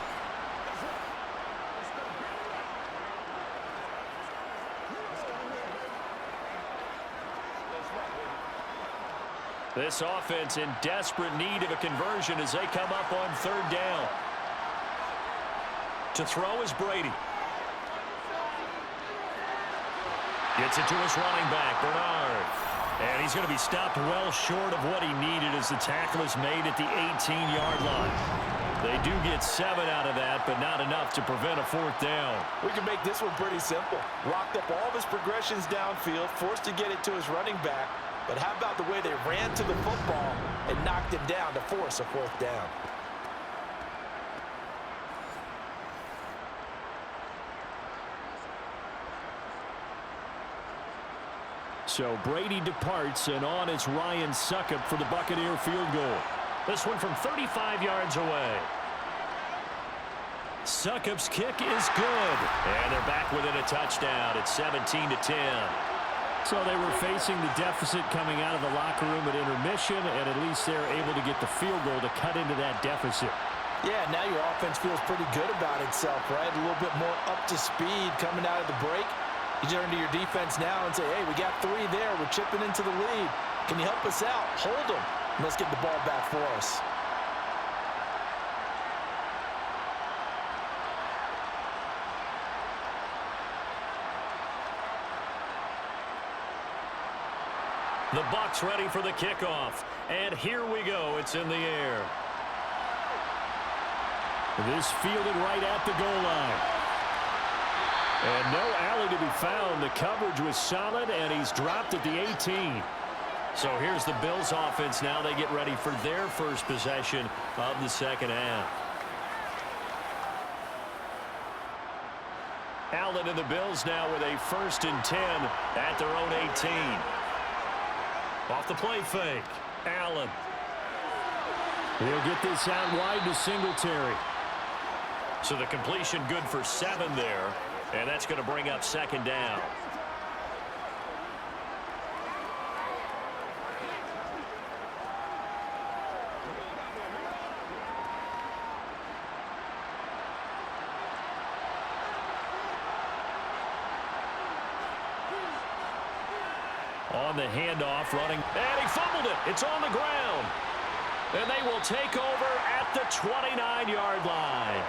This offense in desperate need of a conversion as they come up on 3rd down. To throw is Brady. Gets it to his running back, Bernard. And he's going to be stopped well short of what he needed as the tackle is made at the 18-yard line. They do get 7 out of that, but not enough to prevent a 4th down. We can make this one pretty simple. Locked up all of his progressions downfield, forced to get it to his running back. But how about the way they ran to the football and knocked him down to force a 4th down? So Brady departs, and on it's Ryan Succop for the Buccaneer field goal. This one from 35 yards away. Succop's kick is good. And they're back within a touchdown at 17-10. So they were facing the deficit coming out of the locker room at intermission, and at least they're able to get the field goal to cut into that deficit. Yeah, now your offense feels pretty good about itself, right? A little bit more up to speed coming out of the break. You turn to your defense now and say, hey, we got 3 there. We're chipping into the lead. Can you help us out? Hold them. And let's get the ball back for us. The Bucs ready for the kickoff. And here we go. It's in the air. This fielded right at the goal line. And no alley to be found. The coverage was solid, and he's dropped at the 18. So here's the Bills offense now. They get ready for their first possession of the 2nd half. Allen and the Bills now with a 1st and 10 at their own 18. Off the play fake, Allen. He'll get this out wide to Singletary. So the completion good for 7 there, and that's going to bring up 2nd down. On the handoff, running, and he fumbled it. It's on the ground. And they will take over at the 29-yard line.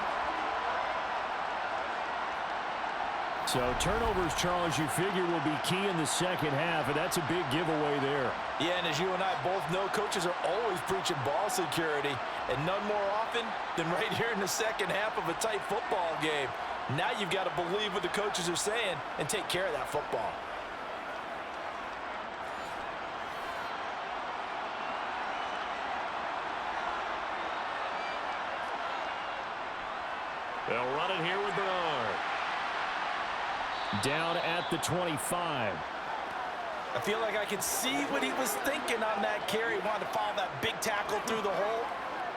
So turnovers, Charles, you figure will be key in the second half, and that's a big giveaway there. Yeah, and as you and I both know, coaches are always preaching ball security, and none more often than right here in the second half of a tight football game. Now you've got to believe what the coaches are saying and take care of that football. They'll run it here with Bernard. Down at the 25. I feel like I could see what he was thinking on that carry. He wanted to follow that big tackle through the hole.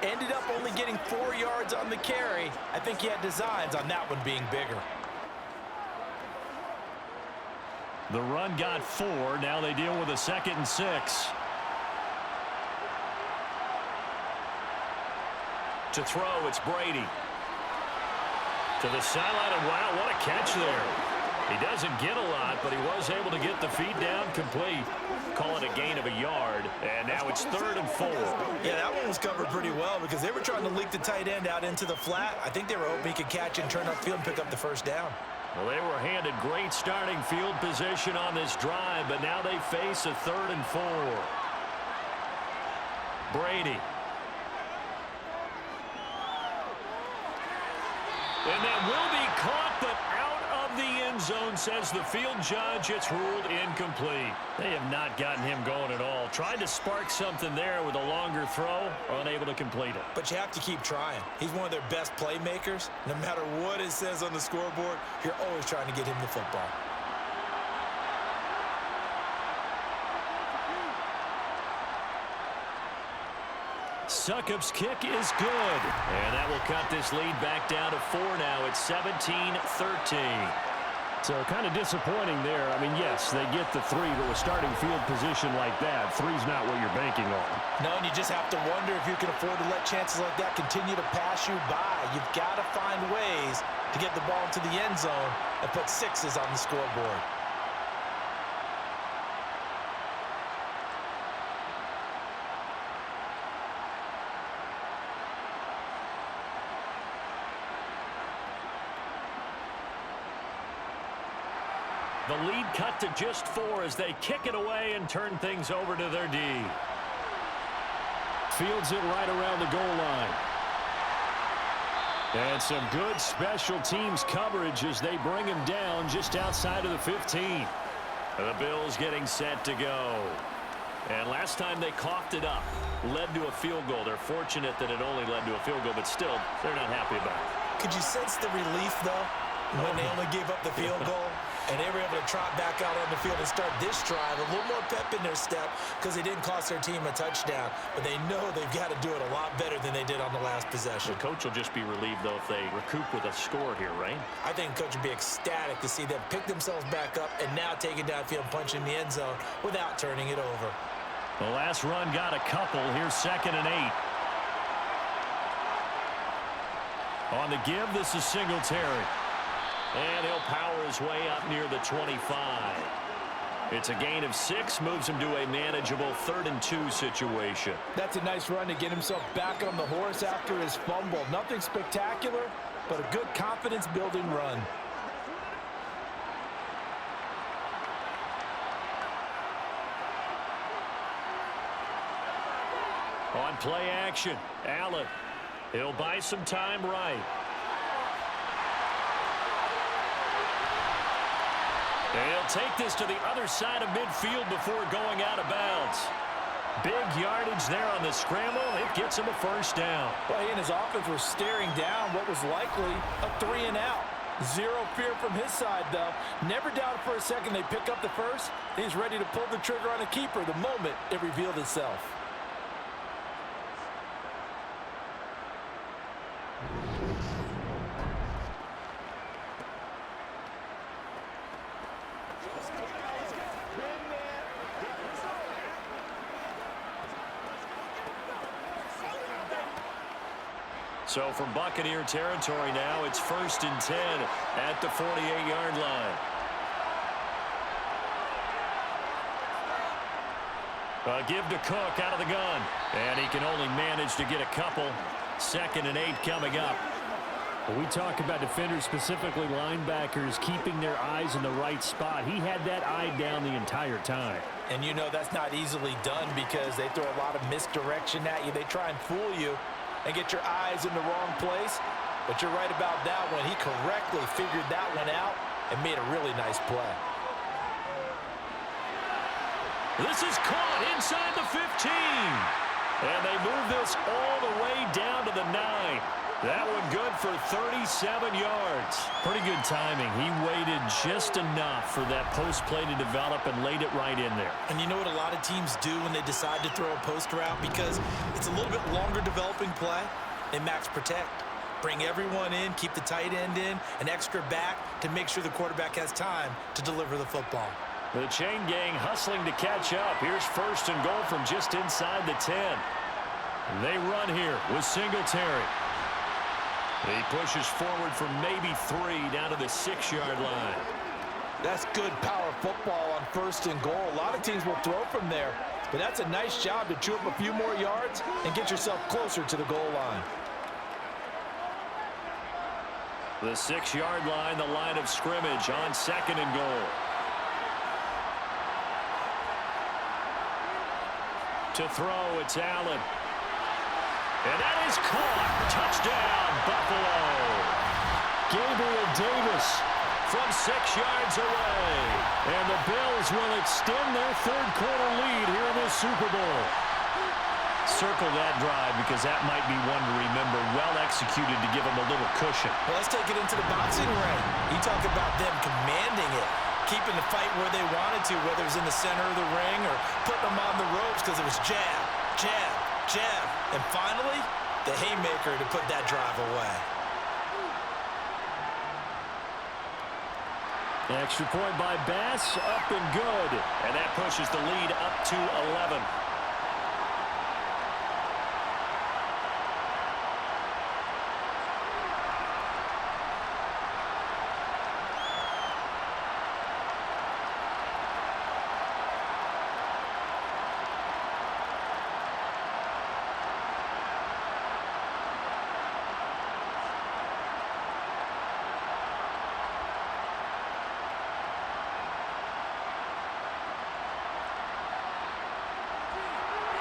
Ended up only getting 4 yards on the carry. I think he had designs on that one being bigger. The run got 4. Now they deal with a 2nd and 6. To throw, it's Brady. To the sideline, and wow, what a catch there. He doesn't get a lot, but he was able to get the feet down complete. Call it a gain of a yard, and now it's 3rd and 4. Yeah, that one was covered pretty well because they were trying to leak the tight end out into the flat. I think they were hoping he could catch and turn upfield and pick up the first down. Well, they were handed great starting field position on this drive, but now they face a 3rd and 4. Brady. And that will be caught, but out of the end zone, says the field judge. It's ruled incomplete. They have not gotten him going at all. Tried to spark something there with a longer throw, unable to complete it. But you have to keep trying. He's one of their best playmakers. No matter what it says on the scoreboard, you're always trying to get him the football. Succop's kick is good. And that will cut this lead back down to 4 now. It's 17-13. So kind of disappointing there. I mean, yes, they get the 3, but with starting field position like that, 3's not what you're banking on. No, and you just have to wonder if you can afford to let chances like that continue to pass you by. You've got to find ways to get the ball into the end zone and put 6s on the scoreboard. The lead cut to just 4 as they kick it away and turn things over to their D. Fields it right around the goal line. And some good special teams coverage as they bring him down just outside of the 15. The Bills getting set to go. And last time they coughed it up, led to a field goal. They're fortunate that it only led to a field goal, but still, they're not happy about it. Could you sense the relief, though, when they only gave up the field goal? And they were able to trot back out on the field and start this drive. A little more pep in their step because they didn't cost their team a touchdown. But they know they've got to do it a lot better than they did on the last possession. The coach will just be relieved, though, if they recoup with a score here, right? I think the coach would be ecstatic to see them pick themselves back up and now take it downfield, punch in the end zone without turning it over. The last run got a couple. Here's 2nd and 8. On the give, this is Singletary. And he'll power his way up near the 25. It's a gain of 6, moves him to a manageable 3rd and 2 situation. That's a nice run to get himself back on the horse after his fumble. Nothing spectacular, but a good confidence-building run. On play action, Allen. He'll buy some time right. And he'll take this to the other side of midfield before going out of bounds. Big yardage there on the scramble. It gets him a first down. Well, he and his offense were staring down what was likely a 3 and out. Zero fear from his side, though. Never doubted for a second they pick up the first. He's ready to pull the trigger on a keeper the moment it revealed itself. So from Buccaneer territory now, it's 1st and 10 at the 48-yard line. Give to Cook out of the gun. And he can only manage to get a couple. 2nd and 8 coming up. When we talk about defenders, specifically linebackers, keeping their eyes in the right spot, he had that eye down the entire time. And you know that's not easily done because they throw a lot of misdirection at you. They try and fool you and get your eyes in the wrong place. But you're right about that one. He correctly figured that one out and made a really nice play. This is caught inside the 15. And they move this all the way down to the 9. That one good for 37 yards. Pretty good timing. He waited just enough for that post play to develop and laid it right in there. And you know what a lot of teams do when they decide to throw a post route? Because it's a little bit longer developing play, they max protect. Bring everyone in, keep the tight end in, an extra back to make sure the quarterback has time to deliver the football. The chain gang hustling to catch up. Here's 1st and goal from just inside the 10. They run here with Singletary. He pushes forward from maybe 3 down to the 6-yard line. That's good power football on 1st and goal. A lot of teams will throw from there, but that's a nice job to chew up a few more yards and get yourself closer to the goal line. The 6-yard line, the line of scrimmage on 2nd and goal. To throw, it's Allen. And that is caught. Touchdown, Buffalo. Gabriel Davis from 6 yards away. And the Bills will extend their 3rd quarter lead here in the Super Bowl. Circle that drive because that might be one to remember. Well executed to give them a little cushion. Well, let's take it into the boxing ring. You talk about them commanding it, keeping the fight where they wanted to, whether it was in the center of the ring or putting them on the ropes because it was jab, jab, jab. And finally, the haymaker to put that drive away. Extra point by Bass, up and good. And that pushes the lead up to 11.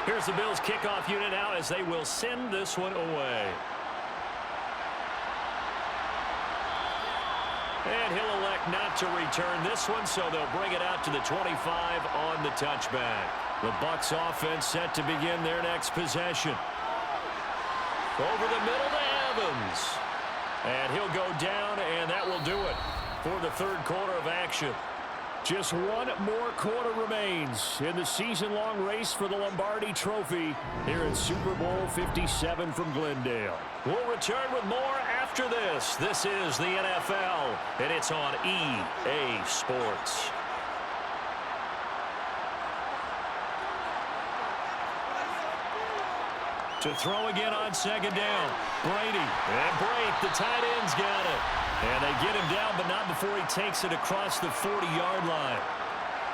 Here's the Bills kickoff unit now as they will send this one away. And he'll elect not to return this one, so they'll bring it out to the 25 on the touchback. The Bucs offense set to begin their next possession. Over the middle to Evans. And he'll go down, and that will do it for the 3rd quarter of action. Just one more quarter remains in the season-long race for the Lombardi Trophy here at Super Bowl 57 from Glendale. We'll return with more after this. This is the NFL, and it's on EA Sports. To throw again on 2nd down. Brady. And Brate, the tight end's got it. And they get him down, but not before he takes it across the 40-yard line.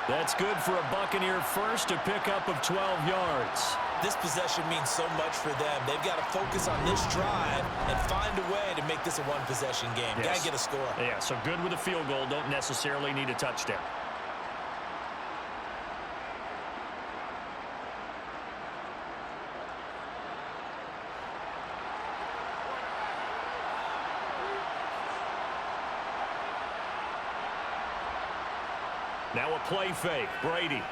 That's good for a Buccaneer first, a pickup of 12 yards. This possession means so much for them. They've got to focus on this drive and find a way to make this a one-possession game. Yes. Got to get a score. Yeah, so good with a field goal. Don't necessarily need a touchdown. Now a play fake. Brady.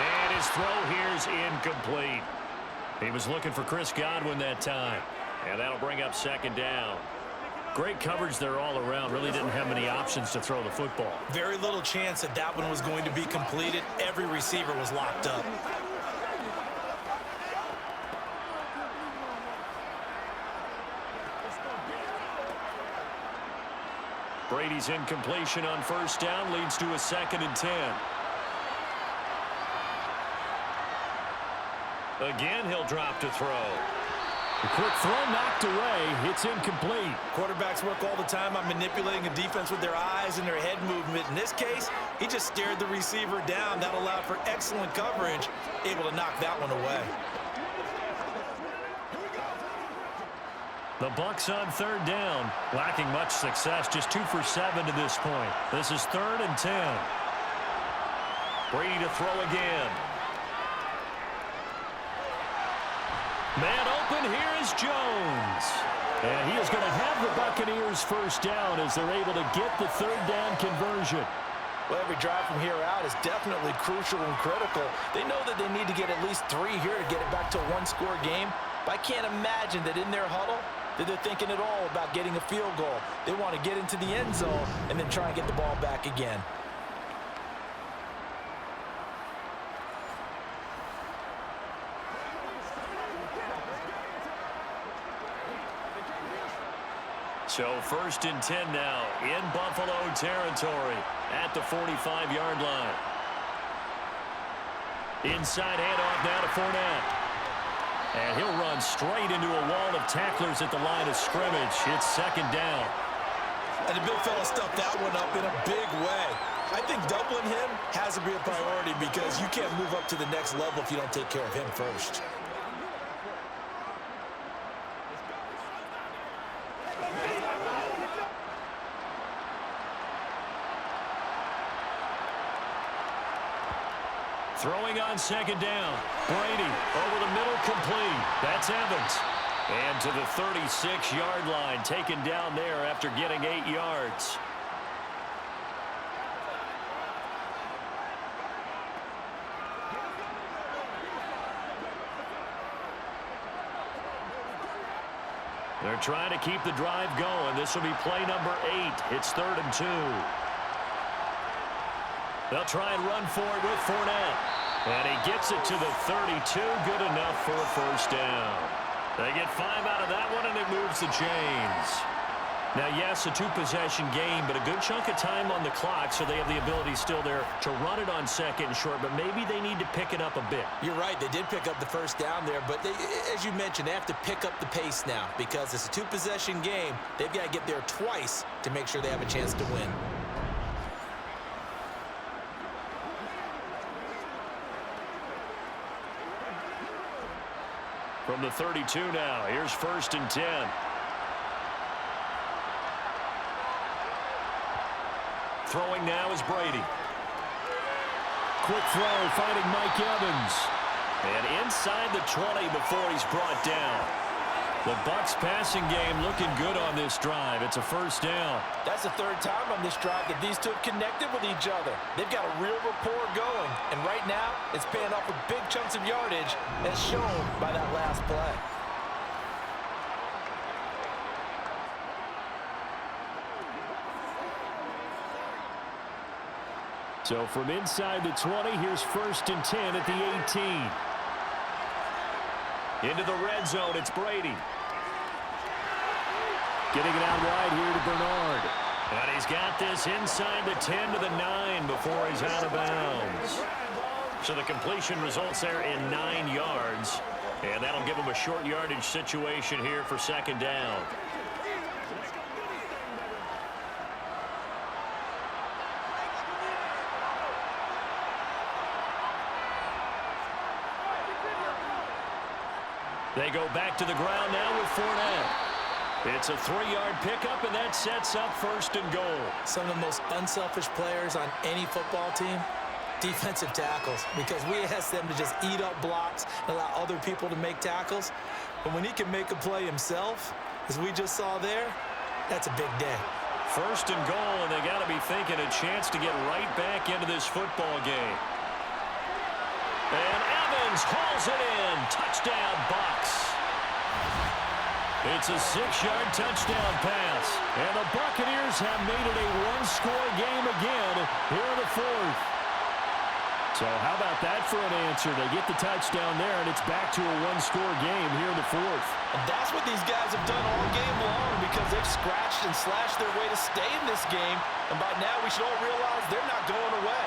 And his throw here's incomplete. He was looking for Chris Godwin that time. And that'll bring up 2nd down. Great coverage there all around. Really didn't have many options to throw the football. Very little chance that that one was going to be completed. Every receiver was locked up. Brady's incompletion on 1st down leads to a 2nd and 10. Again, he'll drop to throw. The quick throw knocked away. It's incomplete. Quarterbacks work all the time on manipulating a defense with their eyes and their head movement. In this case, he just stared the receiver down. That allowed for excellent coverage, able to knock that one away. The Bucs on third down, lacking much success, just 2 for 7 to this point. This is 3rd and 10. Brady to throw again. Man open, here is Jones. And he is going to have the Buccaneers first down as they're able to get the third down conversion. Well, every drive from here out is definitely crucial and critical. They know that they need to get at least 3 here to get it back to a one-score game. But I can't imagine that in their huddle that they're thinking at all about getting a field goal. They want to get into the end zone and then try and get the ball back again. So 1st and 10 now in Buffalo territory at the 45-yard line. Inside handoff now to Fournette. And he'll run straight into a wall of tacklers at the line of scrimmage. It's 2nd down. And the big fella stuffed that one up in a big way. I think doubling him has to be a priority because you can't move up to the next level if you don't take care of him first. Throwing on 2nd down. Brady over the middle, complete. That's Evans. And to the 36-yard line, taken down there after getting 8 yards. They're trying to keep the drive going. This will be play number 8. It's 3rd and 2. They'll try and run for it with Fournette. And he gets it to the 32. Good enough for a first down. They get 5 out of that one, and it moves the chains. Now, yes, a 2-possession game, but a good chunk of time on the clock, so they have the ability still there to run it on 2nd and short, but maybe they need to pick it up a bit. You're right. They did pick up the first down there, but they, as you mentioned, they have to pick up the pace now because it's a 2-possession game. They've got to get there twice to make sure they have a chance to win. From the 32 now, here's 1st and 10. Throwing now is Brady. Quick throw, finding Mike Evans. And inside the 20 before he's brought down. The Bucs passing game looking good on this drive. It's a first down. That's the 3rd time on this drive that these two have connected with each other. They've got a real rapport going. And right now, it's paying off with big chunks of yardage as shown by that last play. So from inside the 20, here's 1st and 10 at the 18. Into the red zone, it's Brady. Getting it out wide here to Bernard. And he's got this inside the 10 to the 9 before he's out of bounds. So the completion results there in 9 yards. And that'll give him a short yardage situation here for 2nd down. They go back to the ground now with Fournette. It's a 3-yard pickup, and that sets up 1st and goal. Some of the most unselfish players on any football team, defensive tackles, because we ask them to just eat up blocks and allow other people to make tackles. But when he can make a play himself, as we just saw there, that's a big day. 1st and goal, and they got to be thinking a chance to get right back into this football game. And Evans hauls it in. Touchdown, Bucs. It's a 6-yard touchdown pass. And the Buccaneers have made it a one-score game again here in the 4th. So how about that for an answer? They get the touchdown there, and it's back to a one-score game here in the 4th. And that's what these guys have done all game long because they've scratched and slashed their way to stay in this game. And by now, we should all realize they're not going away.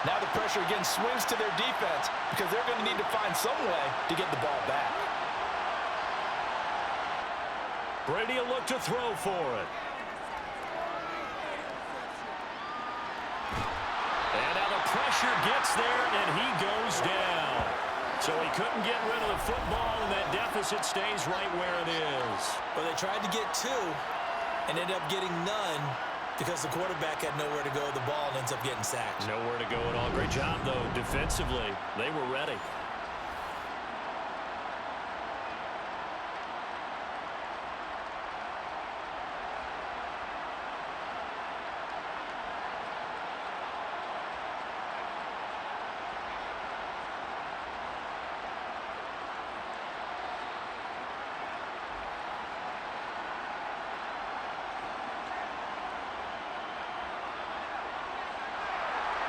Now the pressure again swings to their defense because they're going to need to find some way to get the ball back. Brady will look to throw for it. And now the pressure gets there, and he goes down. So he couldn't get rid of the football, and that deficit stays right where it is. Well, they tried to get 2 and ended up getting none because the quarterback had nowhere to go with the ball and ends up getting sacked. Nowhere to go at all. Great job, though, defensively. They were ready.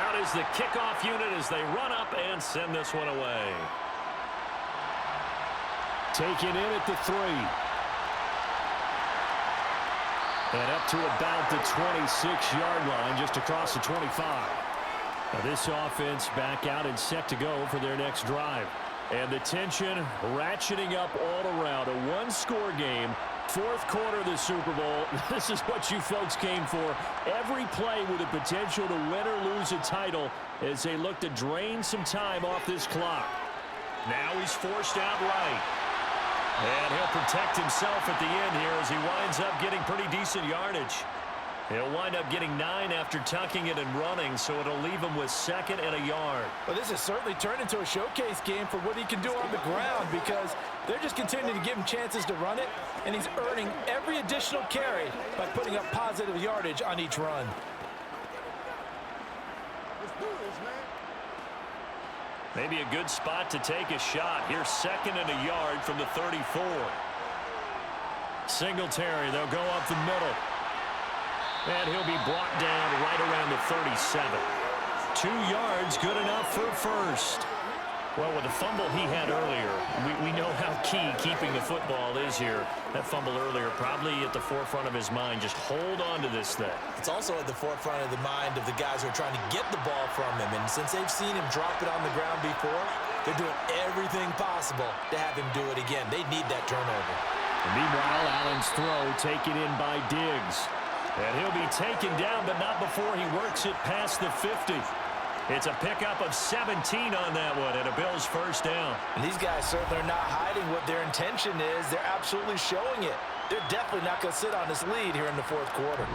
Out is the kickoff unit as they run up and send this one away. Taken in at the 3. And up to about the 26-yard line, just across the 25. Now this offense back out and set to go for their next drive. And the tension ratcheting up all around. A one-score game. 4th quarter of the Super Bowl. This is what you folks came for. Every play with the potential to win or lose a title as they look to drain some time off this clock. Now he's forced out right. And he'll protect himself at the end here as he winds up getting pretty decent yardage. He'll wind up getting 9 after tucking it and running, so it'll leave him with 2nd and a yard. Well, this has certainly turned into a showcase game for what he can do on the ground because they're just continuing to give him chances to run it, and he's earning every additional carry by putting up positive yardage on each run. Maybe a good spot to take a shot. Here's 2nd and a yard from the 34. Singletary, they'll go up the middle. And he'll be brought down right around the 37. 2 yards, good enough for a first. Well, with the fumble he had earlier, we know how key keeping the football is here. That fumble earlier probably at the forefront of his mind. Just hold on to this thing. It's also at the forefront of the mind of the guys who are trying to get the ball from him. And since they've seen him drop it on the ground before, they're doing everything possible to have him do it again. They need that turnover. And meanwhile, Allen's throw taken in by Diggs. And he'll be taken down, but not before he works it past the 50. It's a pickup of 17 on that one, and a Bills first down. And these guys certainly are not hiding what their intention is. They're absolutely showing it. They're definitely not going to sit on this lead here in the 4th quarter.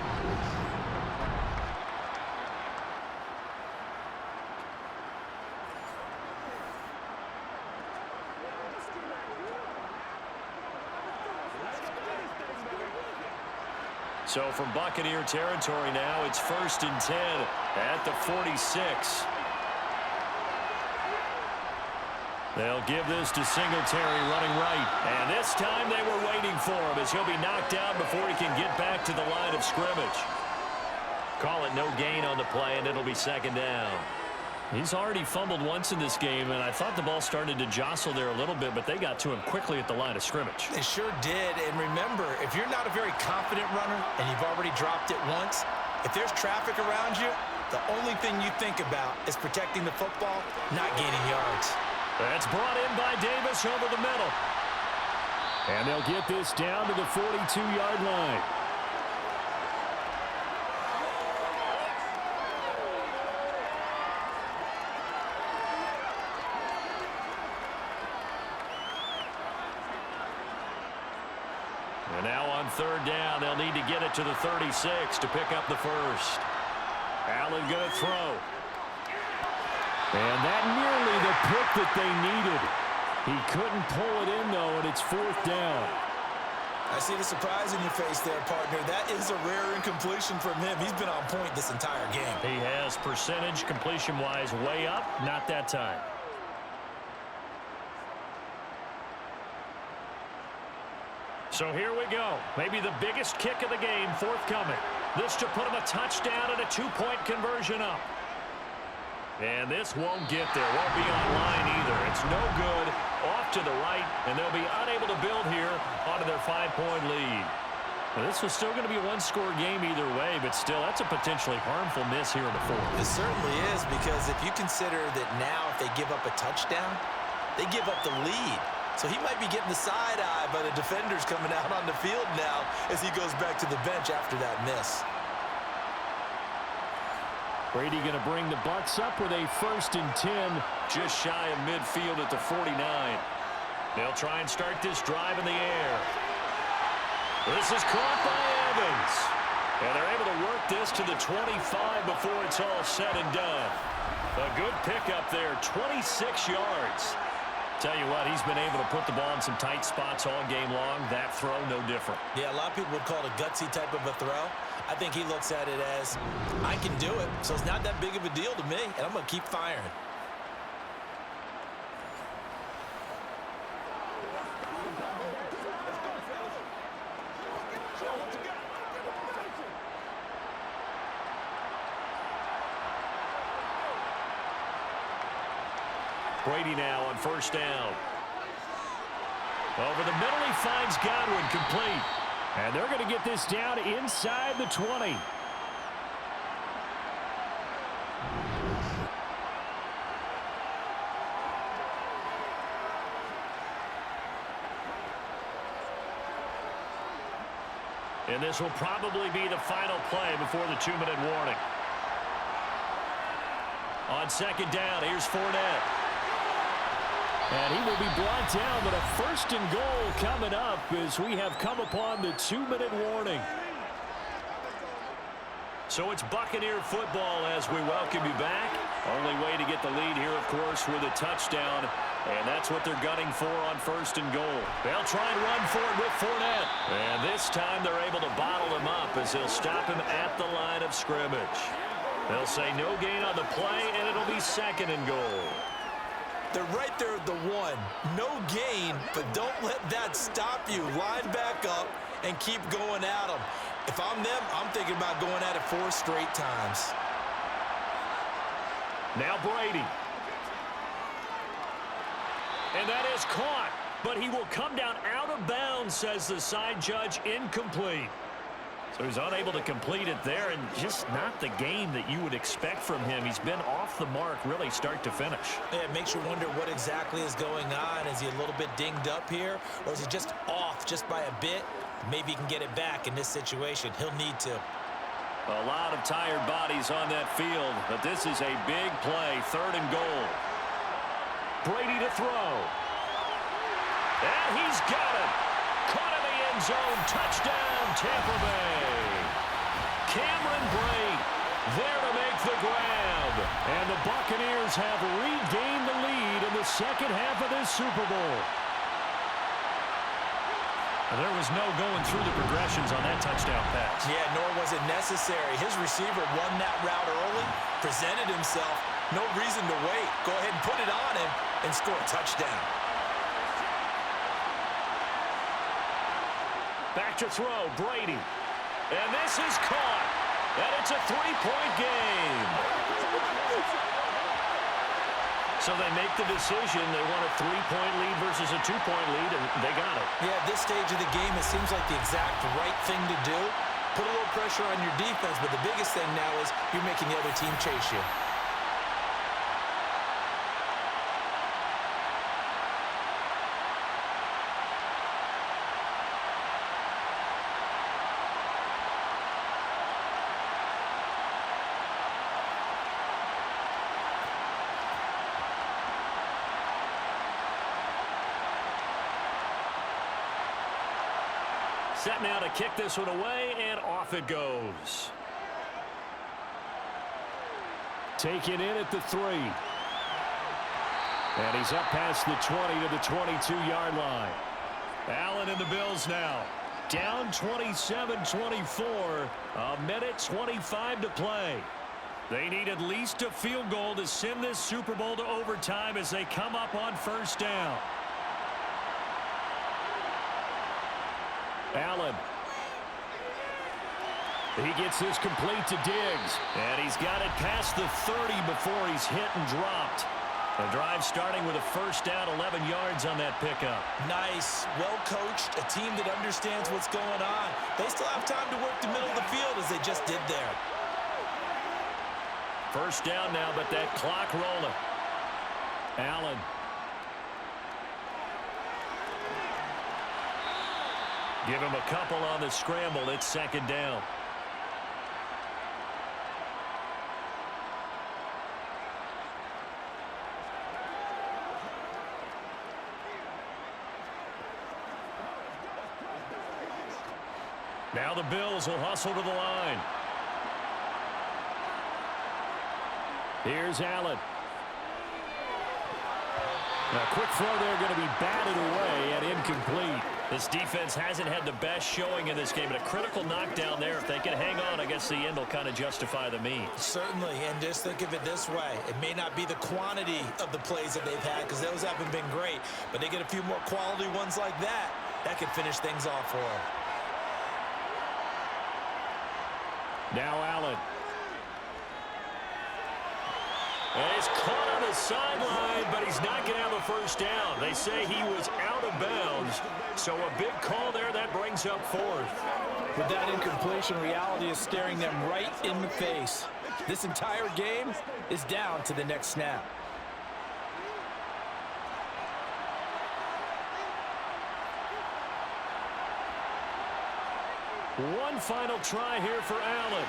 So from Buccaneer territory now, it's 1st and 10 at the 46. They'll give this to Singletary running right. And this time they were waiting for him as he'll be knocked down before he can get back to the line of scrimmage. Call it no gain on the play, and it'll be 2nd down. He's already fumbled once in this game, and I thought the ball started to jostle there a little bit, but they got to him quickly at the line of scrimmage. They sure did. And remember, if you're not a very confident runner and you've already dropped it once, if there's traffic around you, the only thing you think about is protecting the football, not gaining yards. That's brought in by Davis over the middle. And they'll get this down to the 42-yard line. And now on 3rd down, they'll need to get it to the 36 to pick up the first. Allen going to throw. And that nearly the pick that they needed. He couldn't pull it in, though, and it's 4th down. I see the surprise in your face there, partner. That is a rare incompletion from him. He's been on point this entire game. He has percentage completion-wise way up, not that time. So here we go. Maybe the biggest kick of the game forthcoming. This to put him a touchdown and a 2-point conversion up. And this won't get there. Won't be online either. It's no good. Off to the right, and they'll be unable to build here onto their 5-point lead. Well, this was still going to be a one-score game either way, but still, that's a potentially harmful miss here in the 4th. It certainly is, because if you consider that now if they give up a touchdown, they give up the lead. So he might be getting the side eye by the defenders coming out on the field now as he goes back to the bench after that miss. Brady going to bring the Bucs up with a 1st and 10. Just shy of midfield at the 49. They'll try and start this drive in the air. This is caught by Evans. And they're able to work this to the 25 before it's all said and done. A good pickup there, 26 yards. Tell you what, he's been able to put the ball in some tight spots all game long. That throw, no different. Yeah, a lot of people would call it a gutsy type of a throw. I think he looks at it as, I can do it, so it's not that big of a deal to me, and I'm going to keep firing. Brady now on 1st down. Over the middle, he finds Godwin, complete. And they're going to get this down inside the 20. And this will probably be the final play before the 2-minute warning. On 2nd down, here's Fournette. And he will be brought down, but a 1st and goal coming up as we have come upon the 2-minute warning. So it's Buccaneer football as we welcome you back. Only way to get the lead here, of course, with a touchdown. And that's what they're gunning for on 1st and goal. They'll try and run for it with Fournette. And this time they're able to bottle him up as they'll stop him at the line of scrimmage. They'll say no gain on the play, and it'll be 2nd and goal. They're right there at the 1. No gain, but don't let that stop you. Line back up and keep going at them. If I'm them, I'm thinking about going at it 4 straight times. Now Brady. And that is caught, but he will come down out of bounds, says the side judge, incomplete. So he's unable to complete it there, and just not the game that you would expect from him. He's been off the mark really start to finish. Yeah, it makes you wonder what exactly is going on. Is he a little bit dinged up here, or is he just off just by a bit? Maybe he can get it back in this situation. He'll need to. A lot of tired bodies on that field, but this is a big play, 3rd and goal. Brady to throw. And he's got it. Caught in the end zone. Touchdown, Tampa Bay. Cameron Brate there to make the grab. And the Buccaneers have regained the lead in the 2nd half of this Super Bowl. There was no going through the progressions on that touchdown pass. Yeah, nor was it necessary. His receiver won that route early, presented himself. No reason to wait. Go ahead and put it on him and score a touchdown. Back to throw, Brady. And this is caught. And it's a 3-point game. So they make the decision. They want a 3-point lead versus a 2-point lead, and they got it. Yeah, at this stage of the game, it seems like the exact right thing to do. Put a little pressure on your defense, but the biggest thing now is you're making the other team chase you. Set now to kick this one away, and off it goes. Taken in at the 3. And he's up past the 20 to the 22-yard line. Allen and the Bills now. Down 27-24. A minute 25 to play. They need at least a field goal to send this Super Bowl to overtime as they come up on 1st down. Allen. He gets this complete to Diggs. And he's got it past the 30 before he's hit and dropped. The drive starting with a 1st down, 11 yards on that pickup. Nice, well coached, a team that understands what's going on. They still have time to work the middle of the field as they just did there. 1st down now, but that clock rolling. Allen. Give him a couple on the scramble. It's second down. Now the Bills will hustle to the line. Here's Allen. A quick throw there going to be batted away and incomplete. This defense hasn't had the best showing in this game, but a critical knockdown there. If they can hang on, I guess the end will kind of justify the means. Certainly, and just think of it this way. It may not be the quantity of the plays that they've had because those haven't been great, but they get a few more quality ones like that. That can finish things off for them. Now Allen. And he's caught on the sideline, but he's not going to have a first down. They say he was out of bounds. So a big call there that brings up fourth. With that incompletion, reality is staring them right in the face. This entire game is down to the next snap. One final try here for Allen.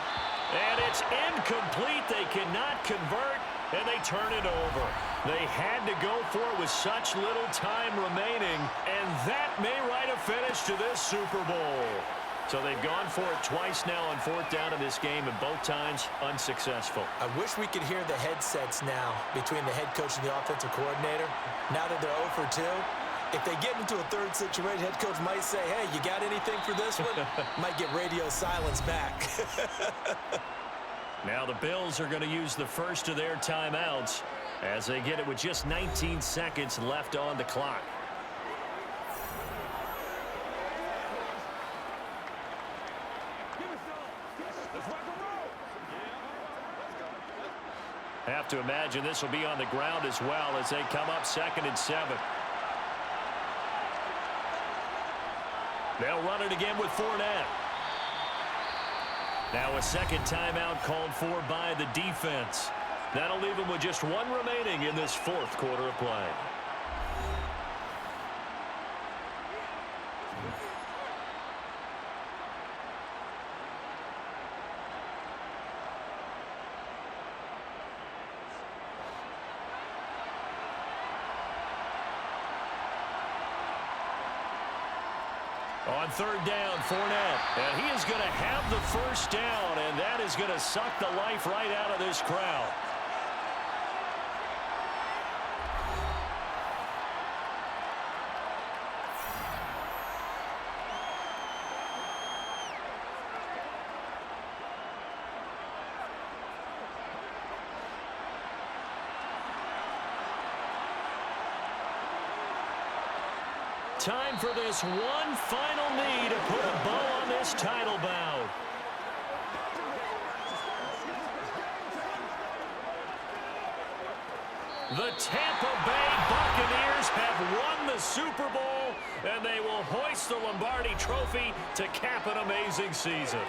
And it's incomplete. They cannot convert, and they turn it over. They had to go for it with such little time remaining, and that may write a finish to this Super Bowl. So they've gone for it twice now on fourth down in this game, and both times unsuccessful. I wish we could hear the headsets now between the head coach and the offensive coordinator. Now that they're 0 for 2. If they get into a third situation, head coach might say, hey, you got anything for this one? Might get radio silence back. Now the Bills are going to use the first of their timeouts as they get it with just 19 seconds left on the clock. Have to imagine this will be on the ground as well as they come up 2nd and 7. They'll run it again with Fournette. Now a second timeout called for by the defense. That'll leave them with just one remaining in this fourth quarter of play. On third down, Fournette. And he is going to have the first down, and that is going to suck the life right out of this crowd. Time for this one final knee to put a bow on this title bout. The Tampa Bay Buccaneers have won the Super Bowl, and they will hoist the Lombardi Trophy to cap an amazing season.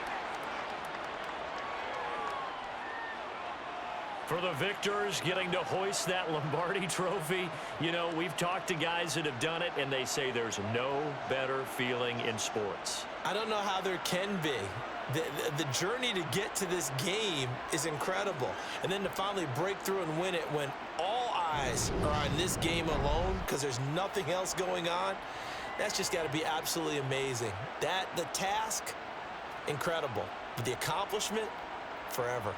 For the victors getting to hoist that Lombardi Trophy, you know, we've talked to guys that have done it, and they say there's no better feeling in sports. I don't know how there can be. The journey to get to this game is incredible. And then to finally break through and win it when all eyes are on this game alone because there's nothing else going on, that's just got to be absolutely amazing. The task, incredible. But the accomplishment, forever.